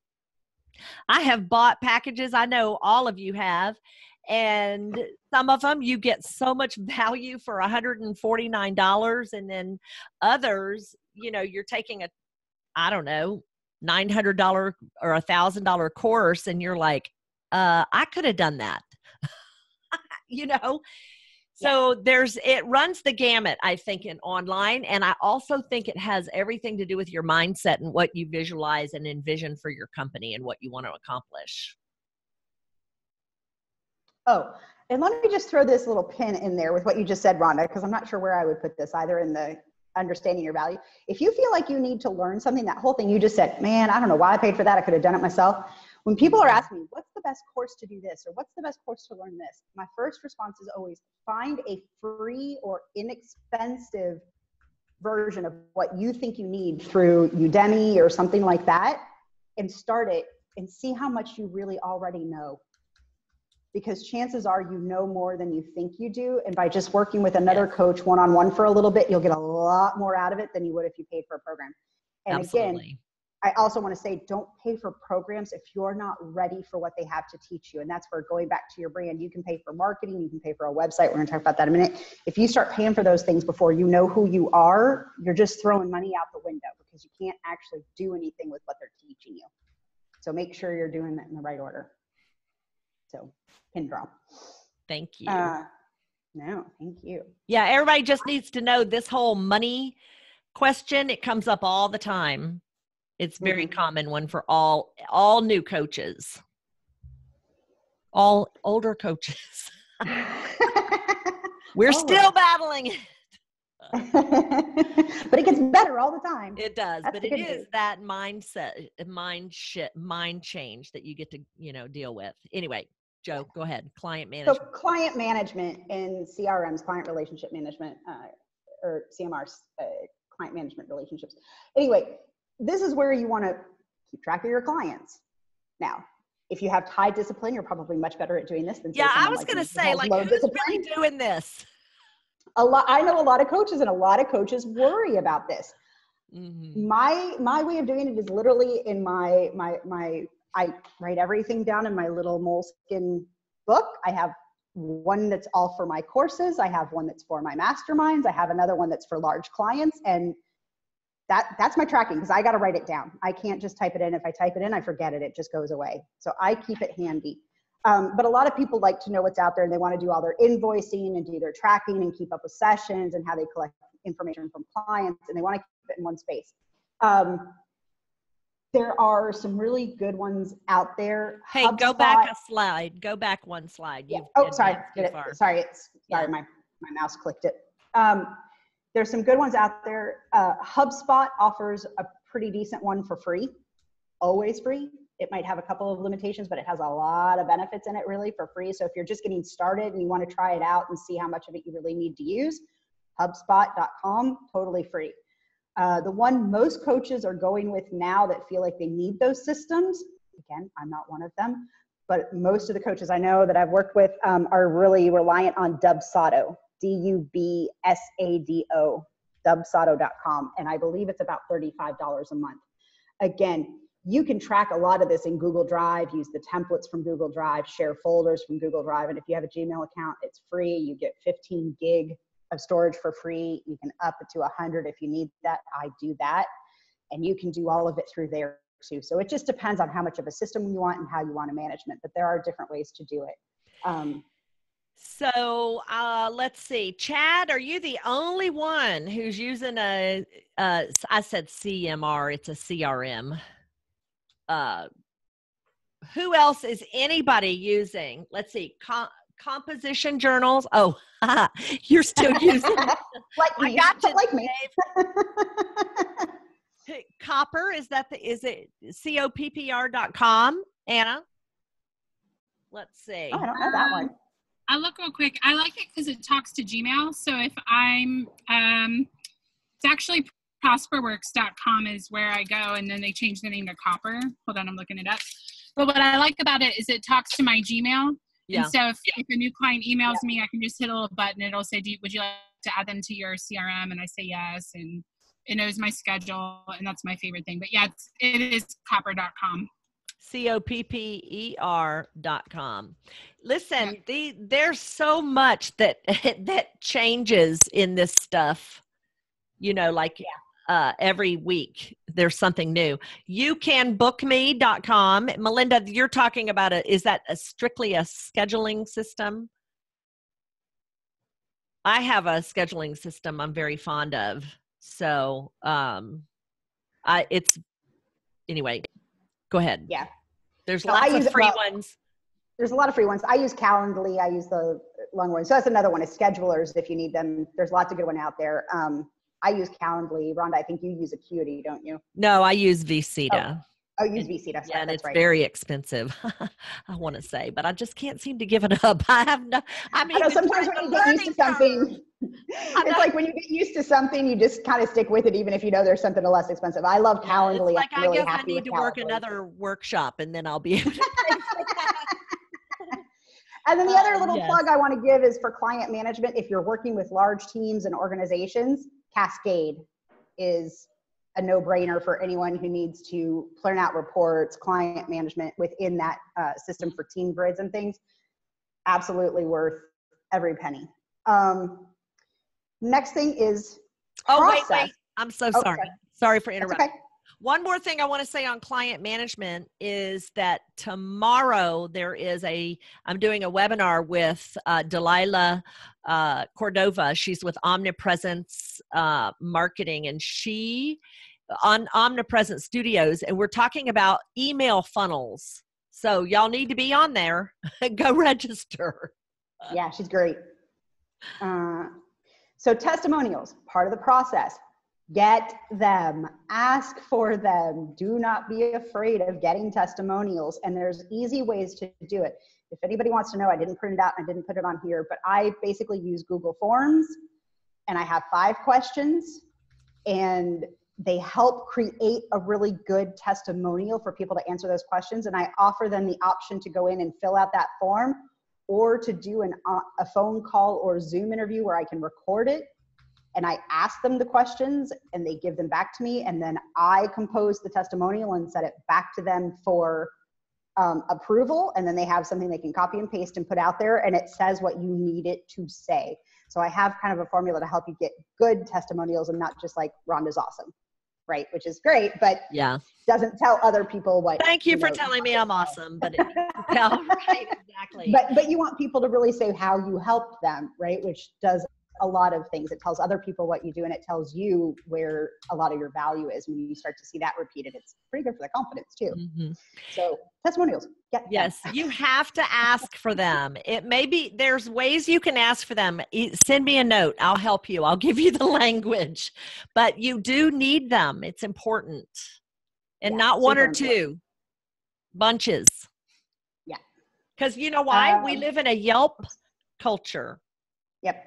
I have bought packages, I know all of you have, and some of them you get so much value for $149, and then others, you're taking $900 or $1,000 course, and you're like, I could have done that. So it runs the gamut, I think, in online. And I also think it has everything to do with your mindset and what you visualize and envision for your company and what you want to accomplish. Oh, and let me just throw this little pin in there with what you just said, Rhonda, because I'm not sure where I would put this, either in the understanding your value. If you feel like you need to learn something, that whole thing you just said, man, I don't know why I paid for that. I could have done it myself. When people are asking me, what's the best course to do this, or what's the best course to learn this? My first response is always find a free or inexpensive version of what you think you need through Udemy or something like that, and start it and see how much you really already know. Because chances are you know more than you think you do. And by just working with another coach one-on-one for a little bit, you'll get a lot more out of it than you would if you paid for a program. And Absolutely. Again, I also want to say, don't pay for programs if you're not ready for what they have to teach you. And that's where, going back to your brand, you can pay for marketing, you can pay for a website. We're going to talk about that in a minute. If you start paying for those things before you know who you are, you're just throwing money out the window, because you can't actually do anything with what they're teaching you. So make sure you're doing that in the right order. So, pin drop. Thank you. No, thank you. Yeah, everybody just needs to know this whole money question. It comes up all the time. It's a very common one for all new coaches, all older coaches. We're still battling it. But it gets better all the time. It does. That's but it is that mindset, mind change that you get to, deal with. Anyway, Joe, go ahead. Client management. So client management in CRMs, client relationship management, or CMRs, client management relationships. Anyway, this is where you want to keep track of your clients. Now, if you have high discipline, you're probably much better at doing this than I was going to say, who's really doing this? I know a lot of coaches, and a lot of coaches worry about this. Mm-hmm. My way of doing it is literally in my I write everything down in my little Moleskine book. I have one that's all for my courses. I have one that's for my masterminds. I have another one that's for large clients. And that's my tracking, because I got to write it down. I can't just type it in. If I type it in, I forget it. It just goes away. So I keep it handy. But a lot of people like to know what's out there, and they want to do all their invoicing and do their tracking and keep up with sessions and how they collect information from clients, and they want to keep it in one space. There are some really good ones out there. Hey, HubSpot, go back a slide. Go back one slide. yeah. You've Oh, sorry. advanced too far. Sorry, Yeah. my mouse clicked it. There's some good ones out there. HubSpot offers a pretty decent one for free, always free. It might have a couple of limitations, but it has a lot of benefits in it really for free. So if you're just getting started and you want to try it out and see how much of it you really need to use, HubSpot.com, totally free. The one most coaches are going with now that feel like they need those systems, again, I'm not one of them, but most of the coaches I know that I've worked with are really reliant on Dubsado, Dubsado, Dubsado.com. And I believe it's about $35 a month. Again, you can track a lot of this in Google Drive, use the templates from Google Drive, share folders from Google Drive. And if you have a Gmail account, it's free. You get 15 gig of storage for free. You can up it to 100 if you need that. I do that. And you can do all of it through there too. So it just depends on how much of a system you want and how you want to management, but there are different ways to do it. So let's see, Chad, are you the only one who's using I said CMR, it's a CRM. Who else is anybody using? Let's see, composition journals. Oh, you're still using like me, like me. Copper, is it COPPR.com, Anna? Let's see. Oh, I don't know that one. I'll look real quick. I like it because it talks to Gmail. So if I'm, it's actually prosperworks.com is where I go, and then they changed the name to Copper. Hold on, I'm looking it up. But what I like about it is it talks to my Gmail. Yeah. And so if a new client emails me, I can just hit a little button. It'll say, would you like to add them to your CRM? And I say yes. And it knows my schedule. And that's my favorite thing. But yeah, it is copper.com. COPPER.com. Listen, there's so much that changes in this stuff, like every week there's something new. YouCanBookMe.com. Melinda, you're talking about is that strictly a scheduling system? I have a scheduling system I'm very fond of. So anyway, go ahead. Yeah. There's lots of free ones. There's a lot of free ones. I use Calendly. I use the long one. So that's another one is schedulers if you need them. There's lots of good one out there. I use Calendly. Rhonda, I think you use Acuity, don't you? No, I use Vcita. Oh, you use Vcita. Yeah, and it's very expensive, I want to say, but I just can't seem to give it up. I know sometimes when you get used to something, it's like when you get used to something, you just kind of stick with it, even if you know there's something less expensive. I love Calendly. It's like, I'm really I guess happy I need to work another workshop, and then I'll be able to. And then the other little plug I want to give is for client management. If you're working with large teams and organizations, Cascade is a no-brainer for anyone who needs to plan out reports, client management within that system for team grids and things. Absolutely worth every penny. Next thing is process. Wait. I'm so sorry. Sorry for interrupting. Okay. One more thing I want to say on client management is that tomorrow I'm doing a webinar with Delilah Cordova. She's with Omnipresence Marketing, and on Omnipresence Studios, and we're talking about email funnels. So y'all need to be on there. Go register. Yeah, she's great. So testimonials, part of the process. Get them, ask for them. Do not be afraid of getting testimonials. And there's easy ways to do it. If anybody wants to know, I didn't print it out and I didn't put it on here, but I basically use Google Forms, and I have 5 questions, and they help create a really good testimonial for people to answer those questions. And I offer them the option to go in and fill out that form, or to do a phone call or Zoom interview where I can record it. And I ask them the questions and they give them back to me. And then I compose the testimonial and set it back to them for approval. And then they have something they can copy and paste and put out there, and it says what you need it to say. So I have kind of a formula to help you get good testimonials and not just like Rhonda's awesome, right? Which is great, but Yeah. doesn't tell other people what. Thank you for telling me I'm awesome, but it, tell, right, exactly. But you want people to really say how you helped them, right? Which does a lot of things. It tells other people what you do, and it tells you where a lot of your value is. When you start to see that repeated, it's pretty good for the confidence too. Mm-hmm. So testimonials. Yes, you have to ask for them. It may be, there's ways you can ask for them. Send me a note. I'll help you. I'll give you the language, but you do need them. It's important. And not one or two, bunches. Yeah. Because you know why? We live in a Yelp culture. Yep.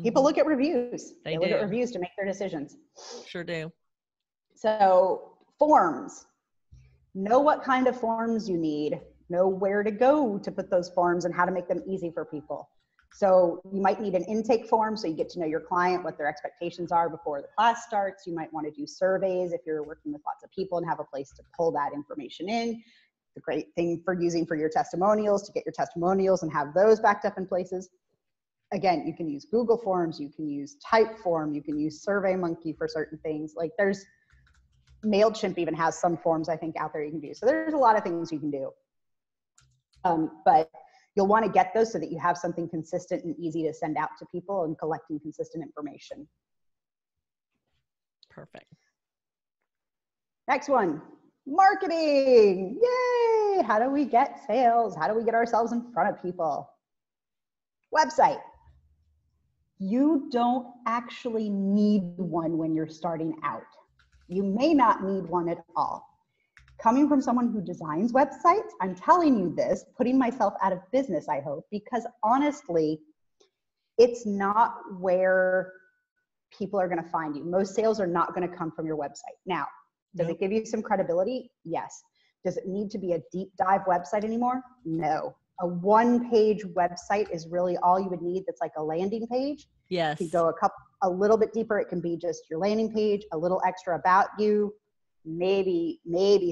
People look at reviews. They look do. at reviews to make their decisions. Sure do. So forms. Know what kind of forms you need. Know where to go to put those forms and how to make them easy for people. So you might need an intake form so you get to know your client, what their expectations are before the class starts. You might want to do surveys if you're working with lots of people and have a place to pull that information in. The great thing for using for your testimonials, to get your testimonials and have those backed up in places. Again, you can use Google Forms, you can use Typeform, you can use SurveyMonkey for certain things. Like there's, MailChimp even has some forms I think out there you can do. So there's a lot of things you can do. But you'll want to get those so that you have something consistent and easy to send out to people and collecting consistent information. Perfect. Next one, marketing. Yay! How do we get sales? How do we get ourselves in front of people? Website. You don't actually need one when you're starting out. You may not need one at all. Coming from someone who designs websites, I'm telling you this, putting myself out of business, I hope, because honestly, it's not where people are going to find you. Most sales are not going to come from your website. Now, does it give you some credibility? Yes. Does it need to be a deep dive website anymore? No. A one-page website is really all you would need. That's like a landing page. Yes. You go a little bit deeper. It can be just your landing page, a little extra about you, maybe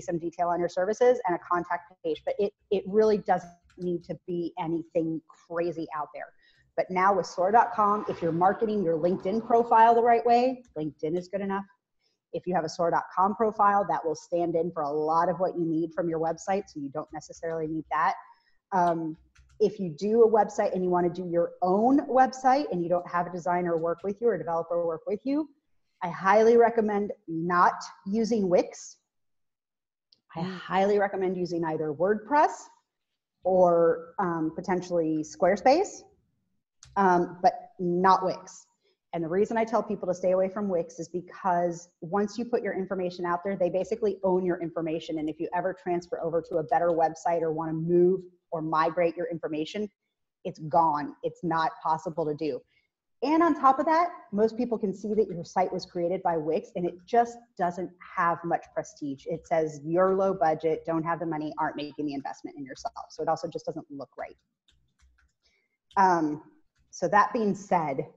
some detail on your services and a contact page, but it really doesn't need to be anything crazy out there. But now with SOAR.com, if you're marketing your LinkedIn profile the right way, LinkedIn is good enough. If you have a SOAR.com profile, that will stand in for a lot of what you need from your website, so you don't necessarily need that. If you do a website and you want to do your own website and you don't have a designer work with you or a developer work with you, I highly recommend not using Wix. I highly recommend using either WordPress or potentially Squarespace, but not Wix. And the reason I tell people to stay away from Wix is because once you put your information out there, they basically own your information. And if you ever transfer over to a better website or want to move or migrate your information, it's gone. It's not possible to do. And on top of that, most people can see that your site was created by Wix and it just doesn't have much prestige. It says you're low budget, don't have the money, aren't making the investment in yourself. So it also just doesn't look right. So that being said,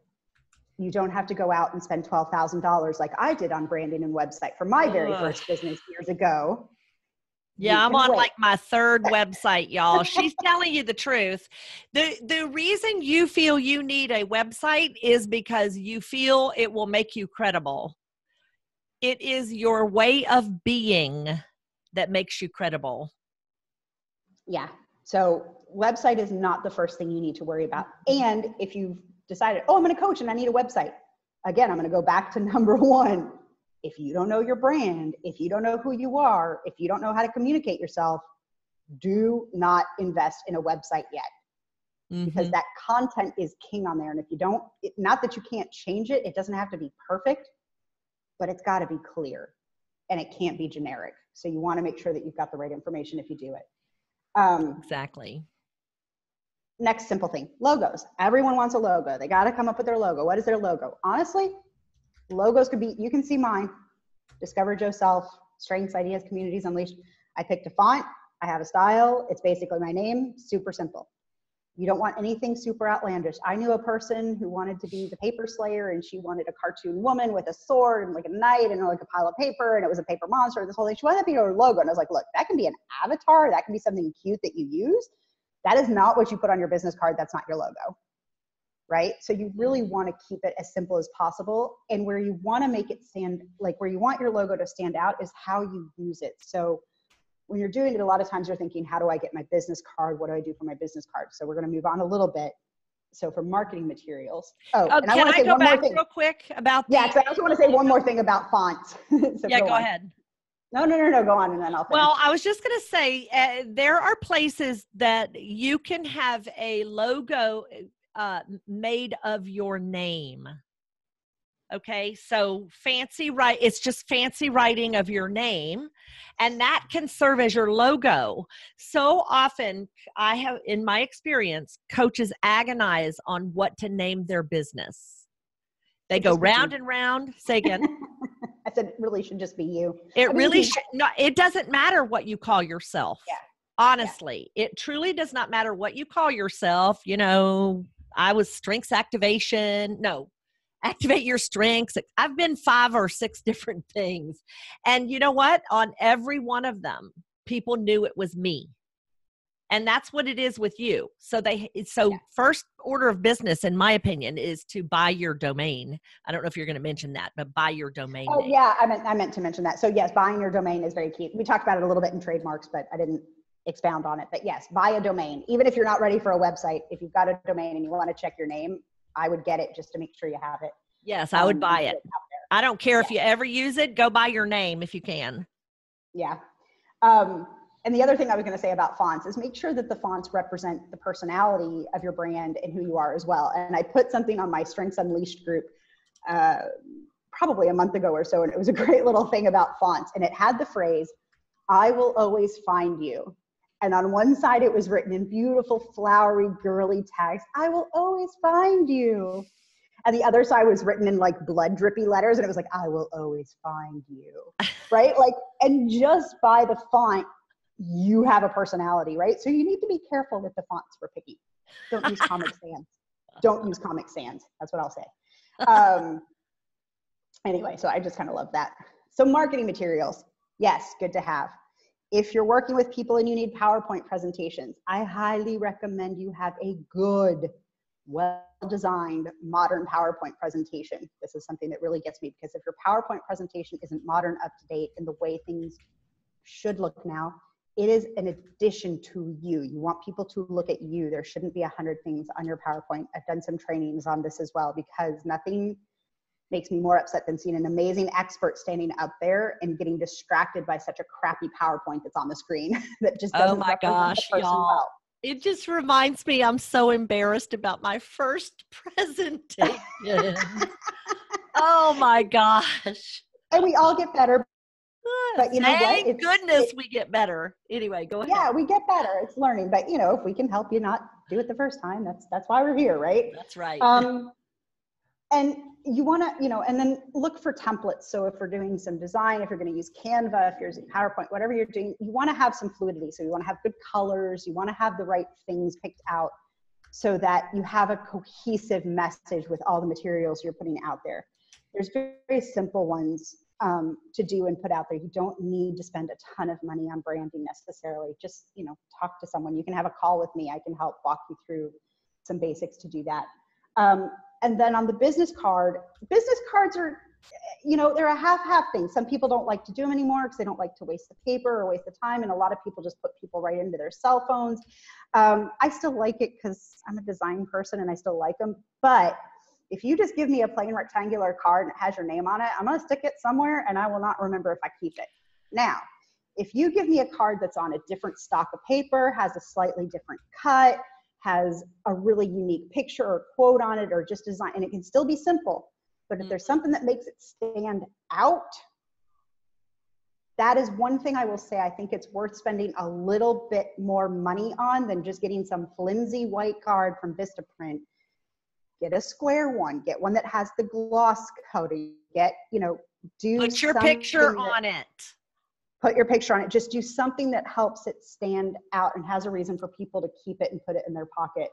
you don't have to go out and spend $12,000 like I did on branding and website for my very first business years ago. Yeah, I'm on like my third website, y'all. She's telling you the truth. The reason you feel you need a website is because you feel it will make you credible. It is your way of being that makes you credible. Yeah. So website is not the first thing you need to worry about. And if you've decided, oh, I'm going to coach and I need a website. Again, I'm going to go back to number one. If you don't know your brand, if you don't know who you are, if you don't know how to communicate yourself, do not invest in a website yet. Because that content is king on there. And if you don't, not that you can't change it, it doesn't have to be perfect, but it's got to be clear and it can't be generic. So you want to make sure that you've got the right information if you do it. Exactly. Next simple thing, logos. Everyone wants a logo. They got to come up with their logo. What is their logo? Honestly, logos could be, you can see mine, Discover Joe Self, Strengths, Ideas, Communities Unleashed. I picked a font. I have a style. It's basically my name, super simple. You don't want anything super outlandish. I knew a person who wanted to be the paper slayer and she wanted a cartoon woman with a sword and like a knight and like a pile of paper and it was a paper monster, this whole thing. She wanted to be her logo. And I was like, look, that can be an avatar. That can be something cute that you use. That is not what you put on your business card. That's not your logo. right? So you really want to keep it as simple as possible. And where you want to make it stand, like where you want your logo to stand out is how you use it. So when you're doing it, a lot of times you're thinking, how do I get my business card? What do I do for my business card? So we're going to move on a little bit. So for marketing materials. Oh, and I want to say one more thing real quick about yeah, because I also want to say one more thing about fonts. So yeah, go ahead. No, go on, and then I'll finish. Well, I was just going to say there are places that you can have a logo made of your name. Okay, so it's just fancy writing of your name, and that can serve as your logo. So often, I have, in my experience, coaches agonize on what to name their business. They go round and round. Say again. I said it really should just be you. It doesn't matter what you call yourself. Yeah. Honestly, it truly does not matter what you call yourself. You know, I was strengths activation. No. Activate your strengths. I've been 5 or 6 different things. And you know what? On every one of them, people knew it was me. And that's what it is with you. So first order of business, in my opinion, is to buy your domain. I don't know if you're going to mention that, but buy your domain name. Yeah, I meant to mention that. So yes, buying your domain is very key. We talked about it a little bit in trademarks, but I didn't expound on it. But yes, buy a domain. Even if you're not ready for a website, if you've got a domain and you want to check your name, I would get it just to make sure you have it. Yes, I would buy it. I don't care if you ever use it. Go buy your name if you can. Yeah. And the other thing I was going to say about fonts is make sure that the fonts represent the personality of your brand and who you are as well. And I put something on my Strengths Unleashed group probably a month ago or so, and it was a great little thing about fonts. And it had the phrase, "I will always find you." And on one side, it was written in beautiful, flowery, girly tags, "I will always find you." And the other side was written in like blood drippy letters. And it was like, "I will always find you." Right? Like, and just by the font, you have a personality, right? So you need to be careful with the fonts we're picking. Don't use Comic Sans. Don't use Comic Sans. That's what I'll say. Anyway, so I just kind of love that. So marketing materials, yes, good to have. If you're working with people and you need PowerPoint presentations, I highly recommend you have a good, well-designed, modern PowerPoint presentation. This is something that really gets me, because if your PowerPoint presentation isn't modern, up to date, in the way things should look now, it is an addition to you. You want people to look at you. There shouldn't be 100 things on your PowerPoint. I've done some trainings on this as well, because nothing makes me more upset than seeing an amazing expert standing up there and getting distracted by such a crappy PowerPoint that's on the screen that just doesn't represent the person well. It just reminds me, I'm so embarrassed about my first presentation. Oh my gosh. And we all get better. But you know what? Thank goodness we get better. Anyway, go ahead. Yeah, we get better. It's learning. But you know, if we can help you not do it the first time, that's why we're here, right? That's right. And you want to, you know, and then look for templates. So if we're doing some design, if you're going to use Canva, if you're using PowerPoint, whatever you're doing, you want to have some fluidity. So you want to have good colors. You want to have the right things picked out so that you have a cohesive message with all the materials you're putting out there. There's very simple ones to do and put out there. You don't need to spend a ton of money on branding necessarily. Just, you know, talk to someone. You can have a call with me. I can help walk you through some basics to do that. And then on the business cards are, you know, they're a half-half thing. Some people don't like to do them anymore because they don't like to waste the paper or waste the time. And a lot of people just put people right into their cell phones. I still like it because I'm a design person and I still like them. But if you just give me a plain rectangular card and it has your name on it, I'm going to stick it somewhere and I will not remember if I keep it. Now, if you give me a card that's on a different stock of paper, has a slightly different cut, has a really unique picture or quote on it, or just design, and it can still be simple, but if there's something that makes it stand out, that is one thing I will say I think it's worth spending a little bit more money on than just getting some flimsy white card from Vistaprint. Get a square one, get one that has the gloss coating, get, you know, put your picture on it. Put your picture on it. Just do something that helps it stand out and has a reason for people to keep it and put it in their pocket.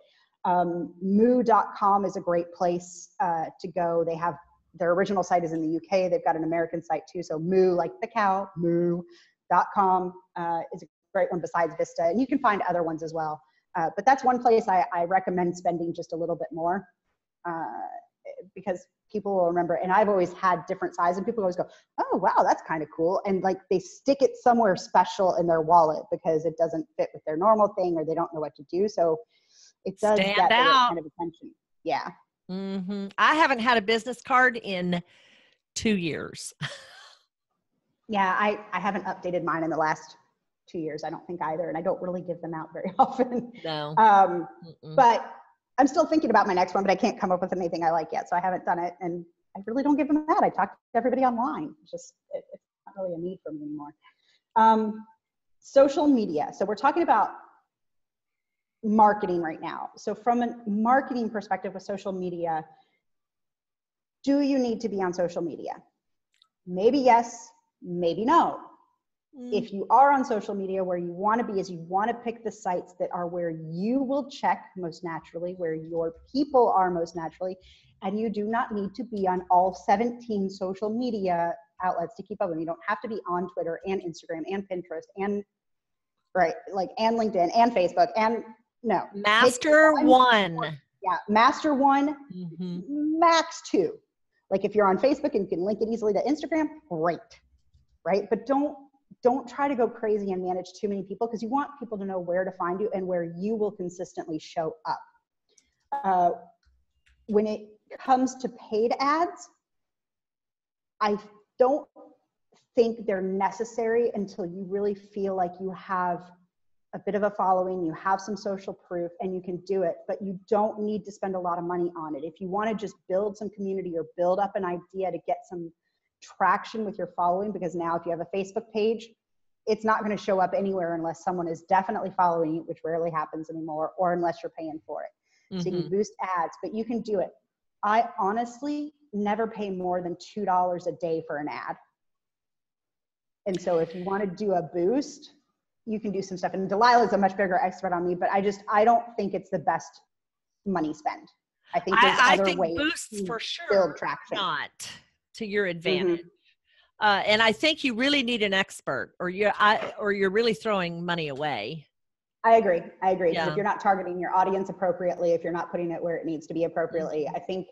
Moo.com is a great place to go. They have, their original site is in the UK. They've got an American site too. So Moo, like the cow, moo.com is a great one besides Vista. And you can find other ones as well. But that's one place I recommend spending just a little bit more. because people will remember. And I've always had different sizes, and people always go, oh, wow, that's kind of cool. And like they stick it somewhere special in their wallet because it doesn't fit with their normal thing, or they don't know what to do. So it does Stand get the right out. kind of attention. Yeah. I haven't had a business card in 2 years. Yeah, I haven't updated mine in the last 2 years. I don't think either. And I don't really give them out very often. No. But I'm still thinking about my next one, but I can't come up with anything I like yet. So I haven't done it. And I really don't give them out. I talk to everybody online. It's not really a need for me anymore. Social media. So we're talking about marketing right now. So from a marketing perspective with social media, do you need to be on social media? Maybe yes, maybe no. If you are on social media, where you want to be is you want to pick the sites that are where you will check most naturally, where your people are most naturally, and you do not need to be on all 17 social media outlets to keep up with them. You don't have to be on Twitter and Instagram and Pinterest and and LinkedIn and Facebook and no. Master one. Yeah, master one, max two. Like if you're on Facebook and you can link it easily to Instagram, great, right? But don't try to go crazy and manage too many people, because you want people to know where to find you and where you will consistently show up. When it comes to paid ads, I don't think they're necessary until you really feel like you have a bit of a following, you have some social proof, and you can do it, but you don't need to spend a lot of money on it. If you want to just build some community or build up an idea to get some traction with your following, because now if you have a Facebook page, it's not going to show up anywhere unless someone is definitely following you, which rarely happens anymore, or unless you're paying for it. So you can boost ads, but you can do it. I honestly never pay more than $2 a day for an ad. And so if you want to do a boost, you can do some stuff. And Delilah's a much bigger expert on me, but I don't think it's the best money spend. I think there's other ways boosts for sure build traction. Not to your advantage. And I think you really need an expert, or you're really throwing money away. I agree. Yeah. If you're not targeting your audience appropriately, if you're not putting it where it needs to be appropriately, I think,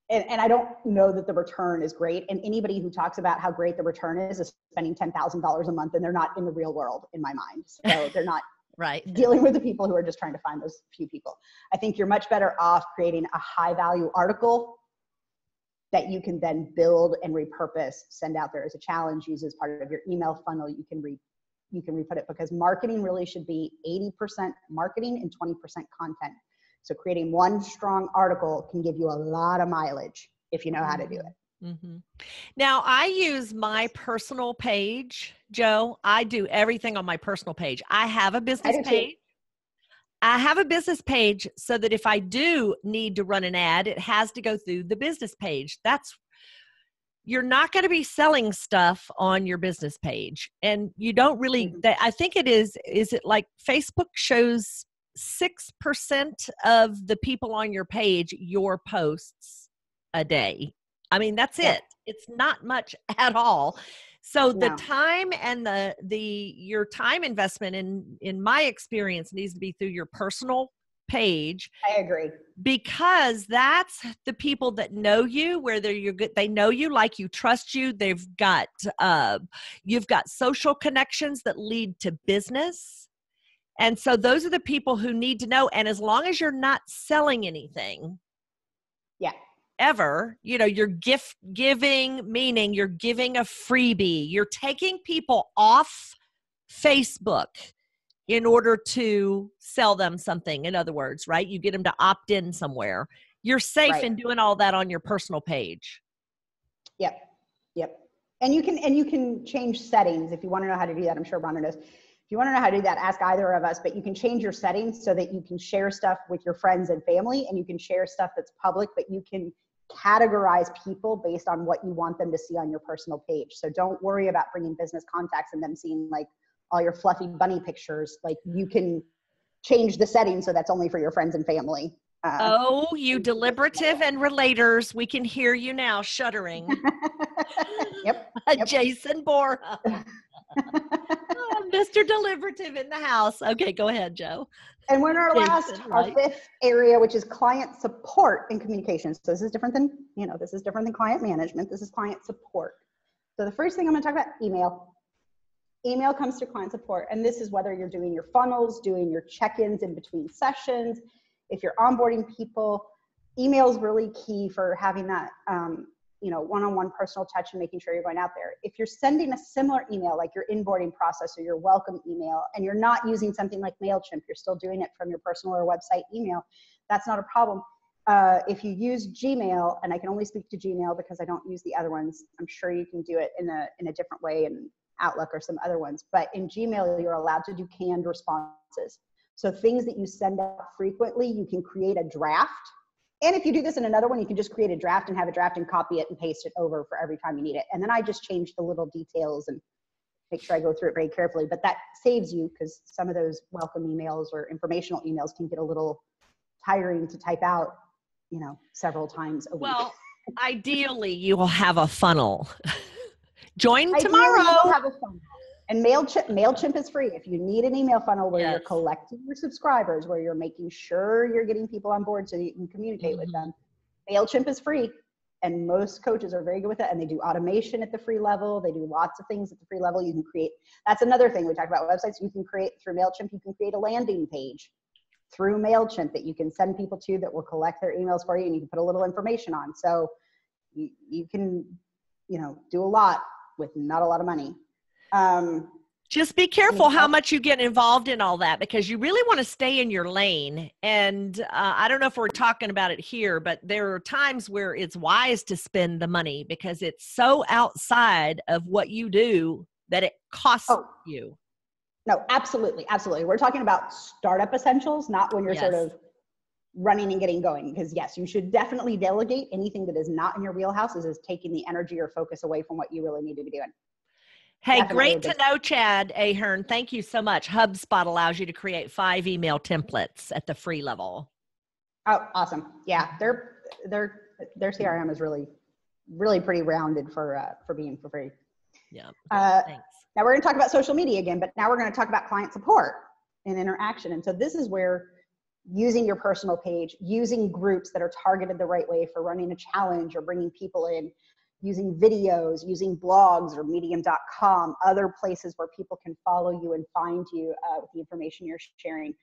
and I don't know that the return is great. And anybody who talks about how great the return is spending $10,000 a month, and they're not in the real world in my mind. So they're not right dealing with the people who are just trying to find those few people. I think you're much better off creating a high value article that you can then build and repurpose, send out there as a challenge, use as part of your email funnel. You can re-put it, because marketing really should be 80% marketing and 20% content. So creating one strong article can give you a lot of mileage if you know how to do it. Now, I use my personal page, Joe. I do everything on my personal page. I have a business page. I have a business page so that if I do need to run an ad, it has to go through the business page. You're not going to be selling stuff on your business page. And you don't really, I think it is it like Facebook shows 6% of the people on your page, your posts a day. I mean, that's it. It's not much at all. So the time and your time investment in my experience needs to be through your personal page. I agree. Because that's the people that know you, whether you're good, they know you, like you, trust you. They've got, you've got social connections that lead to business. And so those are the people who need to know. And as long as you're not selling anything, ever, you're gift giving, meaning you're giving a freebie. You're taking people off Facebook in order to sell them something. In other words, right? You get them to opt in somewhere. You're safe in doing all that on your personal page. Yep. And you can change settings if you want to know how to do that. I'm sure Rhonda knows. If you want to know how to do that, ask either of us, but you can change your settings so that you can share stuff with your friends and family, and you can share stuff that's public, but you can categorize people based on what you want them to see on your personal page. So don't worry about bringing business contacts and them seeing like all your fluffy bunny pictures. Like you can change the settings so that's only for your friends and family. You deliberative and relators, we can hear you now shuddering. Yep. Jason Bora. Mr. Deliberative in the house. Okay, go ahead, Joe. And we're in our Jason, our right? fifth area, which is client support and communications. So this is different than, this is different than client management. This is client support. So the first thing I'm going to talk about, email. Email comes to client support. And this is whether you're doing your funnels, doing your check-ins in between sessions. If you're onboarding people, email is really key for having that, one-on-one personal touch and making sure you're going out there. If you're sending a similar email, like your inboarding process or your welcome email, and you're not using something like MailChimp, you're still doing it from your personal or website email, that's not a problem. If you use Gmail, and I can only speak to Gmail because I don't use the other ones, I'm sure you can do it in a different way in Outlook or some other ones, but in Gmail, you're allowed to do canned responses. So things that you send out frequently, you can create a draft. And if you do this in another one, you can just create a draft and have a draft and copy it and paste it over for every time you need it. And then I just change the little details and make sure I go through it very carefully. But that saves you, because some of those welcome emails or informational emails can get a little tiring to type out, several times a week. Well, ideally, you will have a funnel. Join Ideally, tomorrow. you'll have a funnel. And MailChimp is free. If you need an email funnel where Yes. you're collecting your subscribers, where you're making sure you're getting people on board so you can communicate with them, MailChimp is free. And most coaches are very good with it. And they do automation at the free level. They do lots of things at the free level. You can create, that's another thing we talk about websites. You can create through MailChimp, you can create a landing page through MailChimp that you can send people to that will collect their emails for you, and you can put a little information on. So you can, do a lot with not a lot of money. Just be careful how much you get involved in all that, because you really want to stay in your lane. And I don't know if we're talking about it here, but there are times where it's wise to spend the money because it's so outside of what you do that it costs you. No, absolutely. Absolutely. We're talking about startup essentials, not when you're sort of running and getting going. Because yes, you should definitely delegate anything that is not in your wheelhouse, is taking the energy or focus away from what you really need to be doing. Hey, Definitely great to know, Chad Ahern. Thank you so much. HubSpot allows you to create 5 email templates at the free level. Oh, awesome. Yeah. Their CRM is really, really pretty rounded for being for free. Yeah. Thanks. Now we're going to talk about social media again, but now we're going to talk about client support and interaction. And so this is where using your personal page, using groups that are targeted the right way for running a challenge or bringing people in, using videos, using blogs or medium.com, other places where people can follow you and find you with the information you're sharing.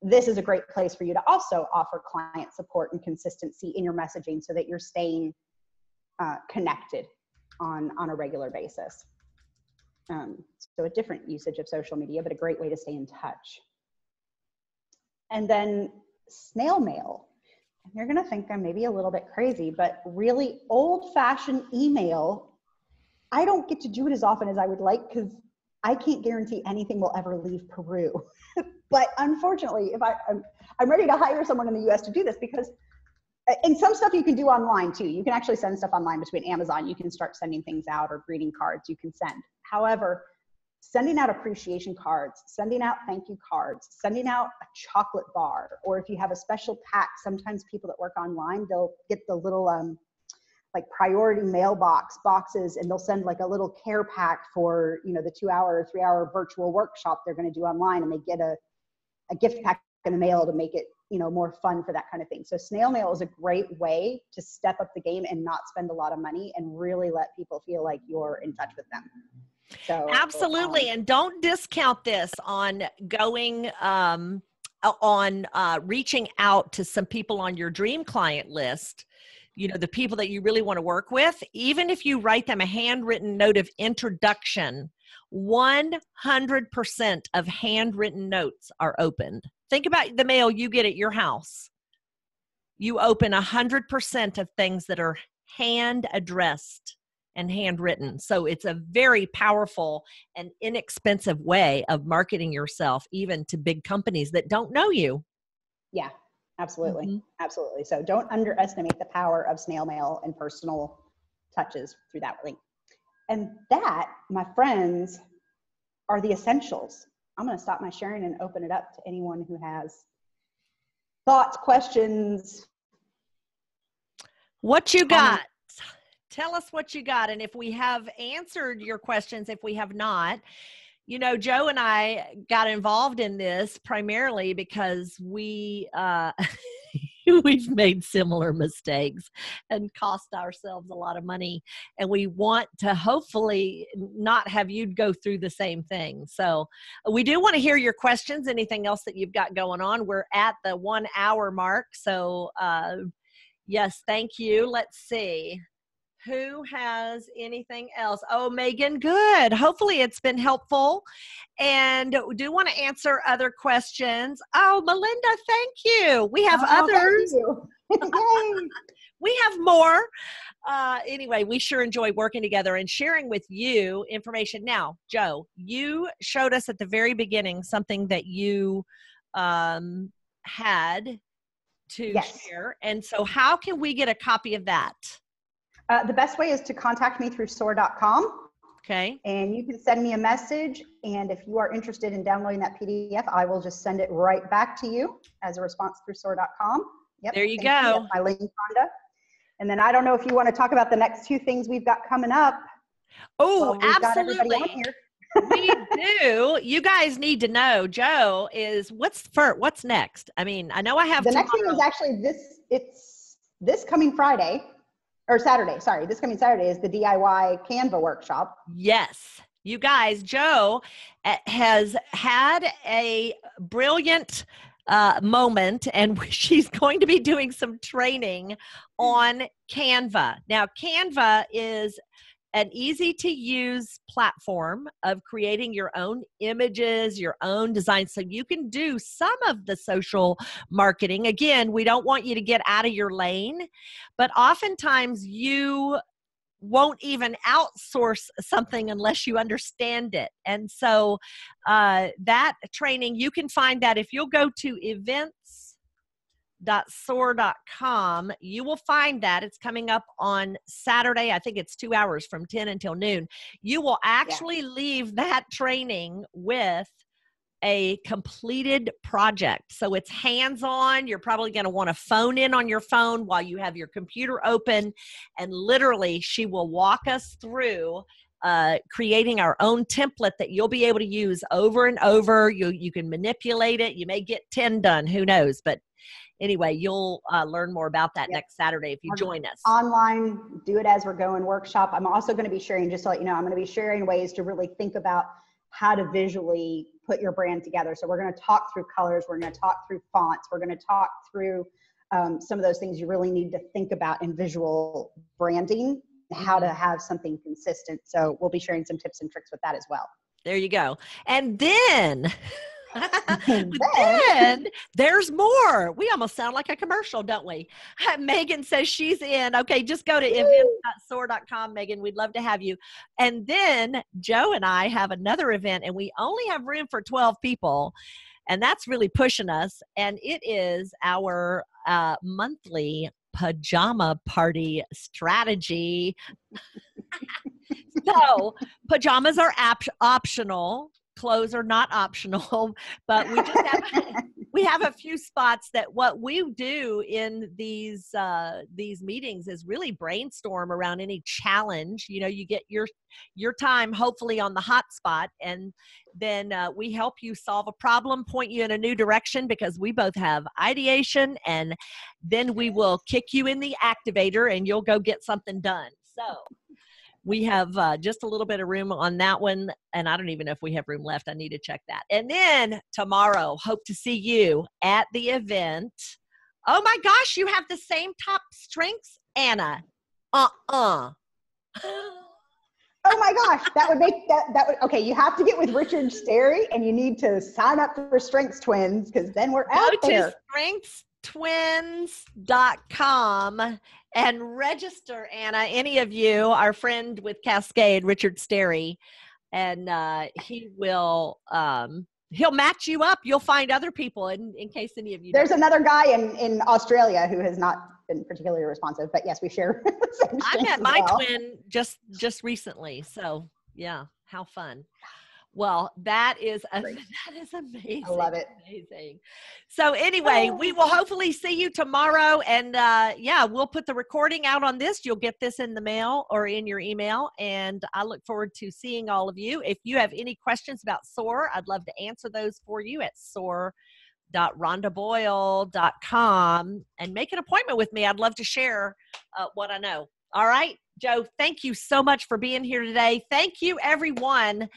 This is a great place for you to also offer client support and consistency in your messaging so that you're staying connected on a regular basis. So a different usage of social media, but a great way to stay in touch. And then snail mail. And you're gonna think I'm maybe a little bit crazy, but really old-fashioned email, I don't get to do it as often as I would like because I can't guarantee anything will ever leave Peru. But unfortunately, if I'm ready to hire someone in the US to do this, because and some stuff you can do online too. You can actually send stuff online between Amazon. You can start sending things out, or greeting cards you can send. However, sending out appreciation cards, sending out thank you cards, sending out a chocolate bar, or if you have a special pack, sometimes people that work online, they'll get the little like priority mailbox boxes, and they'll send like a little care pack for, the 2-hour or 3-hour virtual workshop they're going to do online, and they get a gift pack in the mail to make it, more fun for that kind of thing. So snail mail is a great way to step up the game and not spend a lot of money and really let people feel like you're in touch with them. So absolutely. And don't discount this on going reaching out to some people on your dream client list, the people that you really want to work with. Even if you write them a handwritten note of introduction, 100% of handwritten notes are opened. Think about the mail you get at your house. You open 100% of things that are hand addressed and handwritten. So it's a very powerful and inexpensive way of marketing yourself, even to big companies that don't know you. Yeah, absolutely. Absolutely. So don't underestimate the power of snail mail and personal touches through that link. And that, my friends, are the essentials. I'm going to stop my sharing and open it up to anyone who has thoughts, questions. What you got? Tell us what you got. And if we have answered your questions, if we have not, You know, Joe and I got involved in this primarily because we've made similar mistakes and cost ourselves a lot of money. And we want to hopefully not have you go through the same thing. So we do want to hear your questions, anything else that you've got going on. We're at the 1 hour mark. So yes, thank you. Let's see. Who has anything else? Oh, Megan, good. Hopefully it's been helpful. And we do want to answer other questions. Oh, Melinda, thank you. We have others. Thank you. We have more. Anyway, we sure enjoy working together and sharing with you information. Now, Joe, you showed us at the very beginning something that you had to share. And so how can we get a copy of that? The best way is to contact me through soar.com. Okay. And you can send me a message. And if you are interested in downloading that PDF, I will just send it right back to you as a response through soar.com. Yep. There you go. My link, Rhonda. And then I don't know if you want to talk about the next 2 things we've got coming up. Oh, absolutely. We do. You guys need to know, Joe, is what's next? I mean, I know I have the next thing is actually this coming Friday. Or Saturday, sorry. This coming Saturday is the DIY Canva workshop. Yes. You guys, Joe has had a brilliant moment, and she's going to be doing some training on Canva. Now, Canva is an easy to use platform of creating your own images, your own designs, so you can do some of the social marketing. Again, we don't want you to get out of your lane, but oftentimes you won't even outsource something unless you understand it. And so that training, you can find that if you'll go to events.soar.com, you will find that it's coming up on Saturday. I think it's 2 hours from 10 until noon. You will actually leave that training with a completed project. So it's hands-on. You're probably going to want to phone in on your phone while you have your computer open. And literally, she will walk us through creating our own template that you'll be able to use over and over. You can manipulate it. You may get 10 done. Who knows? But anyway, you'll learn more about that next Saturday if you join us. Online, do it as we're going workshop. I'm also going to be sharing, just to let you know, I'm going to be sharing ways to really think about how to visually put your brand together. So we're going to talk through colors. We're going to talk through fonts. We're going to talk through some of those things you really need to think about in visual branding, how to have something consistent. So we'll be sharing some tips and tricks with that as well. There you go. And then... then there's more. We almost sound like a commercial, don't we? Megan says she's in. Okay, just go to events.soar.com, Megan. We'd love to have you. And then Joe and I have another event, and we only have room for 12 people, and that's really pushing us. And it is our monthly pajama party strategy. So pajamas are optional. Clothes are not optional, but we have a few spots that what we do in these meetings is really brainstorm around any challenge. You know, you get your time hopefully on the hot spot, and then we help you solve a problem, point you in a new direction, because we both have ideation, and then we will kick you in the activator and you'll go get something done. So we have just a little bit of room on that one, and I don't even know if we have room left. I need to check that. And then tomorrow, hope to see you at the event. Oh my gosh, you have the same top strengths, Anna. Oh my gosh, that would make that would, okay, you have to get with Richard Sterry, and you need to sign up for Strengths Twins, because then we're out there. Go to strengthstwins.com and register, Anna. Any of you, our friend with Cascade, Richard Sterry, and he will he'll match you up. You'll find other people in case any of you. There's another guy in Australia who has not been particularly responsive, but yes, we share the same I met my twin just recently, so yeah, how fun. Well, that is Great. that is amazing. I love it. Amazing. So anyway, we will hopefully see you tomorrow, and yeah, we'll put the recording out on this. You'll get this in the mail or in your email, and I look forward to seeing all of you. If you have any questions about SOAR, I'd love to answer those for you at soar.rhondaboyle.com, and make an appointment with me. I'd love to share what I know. All right, Joe, thank you so much for being here today. Thank you, everyone.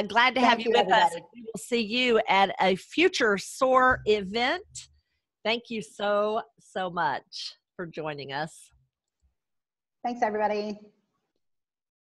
Glad to have you with us. We will see you at a future SOAR event. Thank you so much for joining us. Thanks, everybody.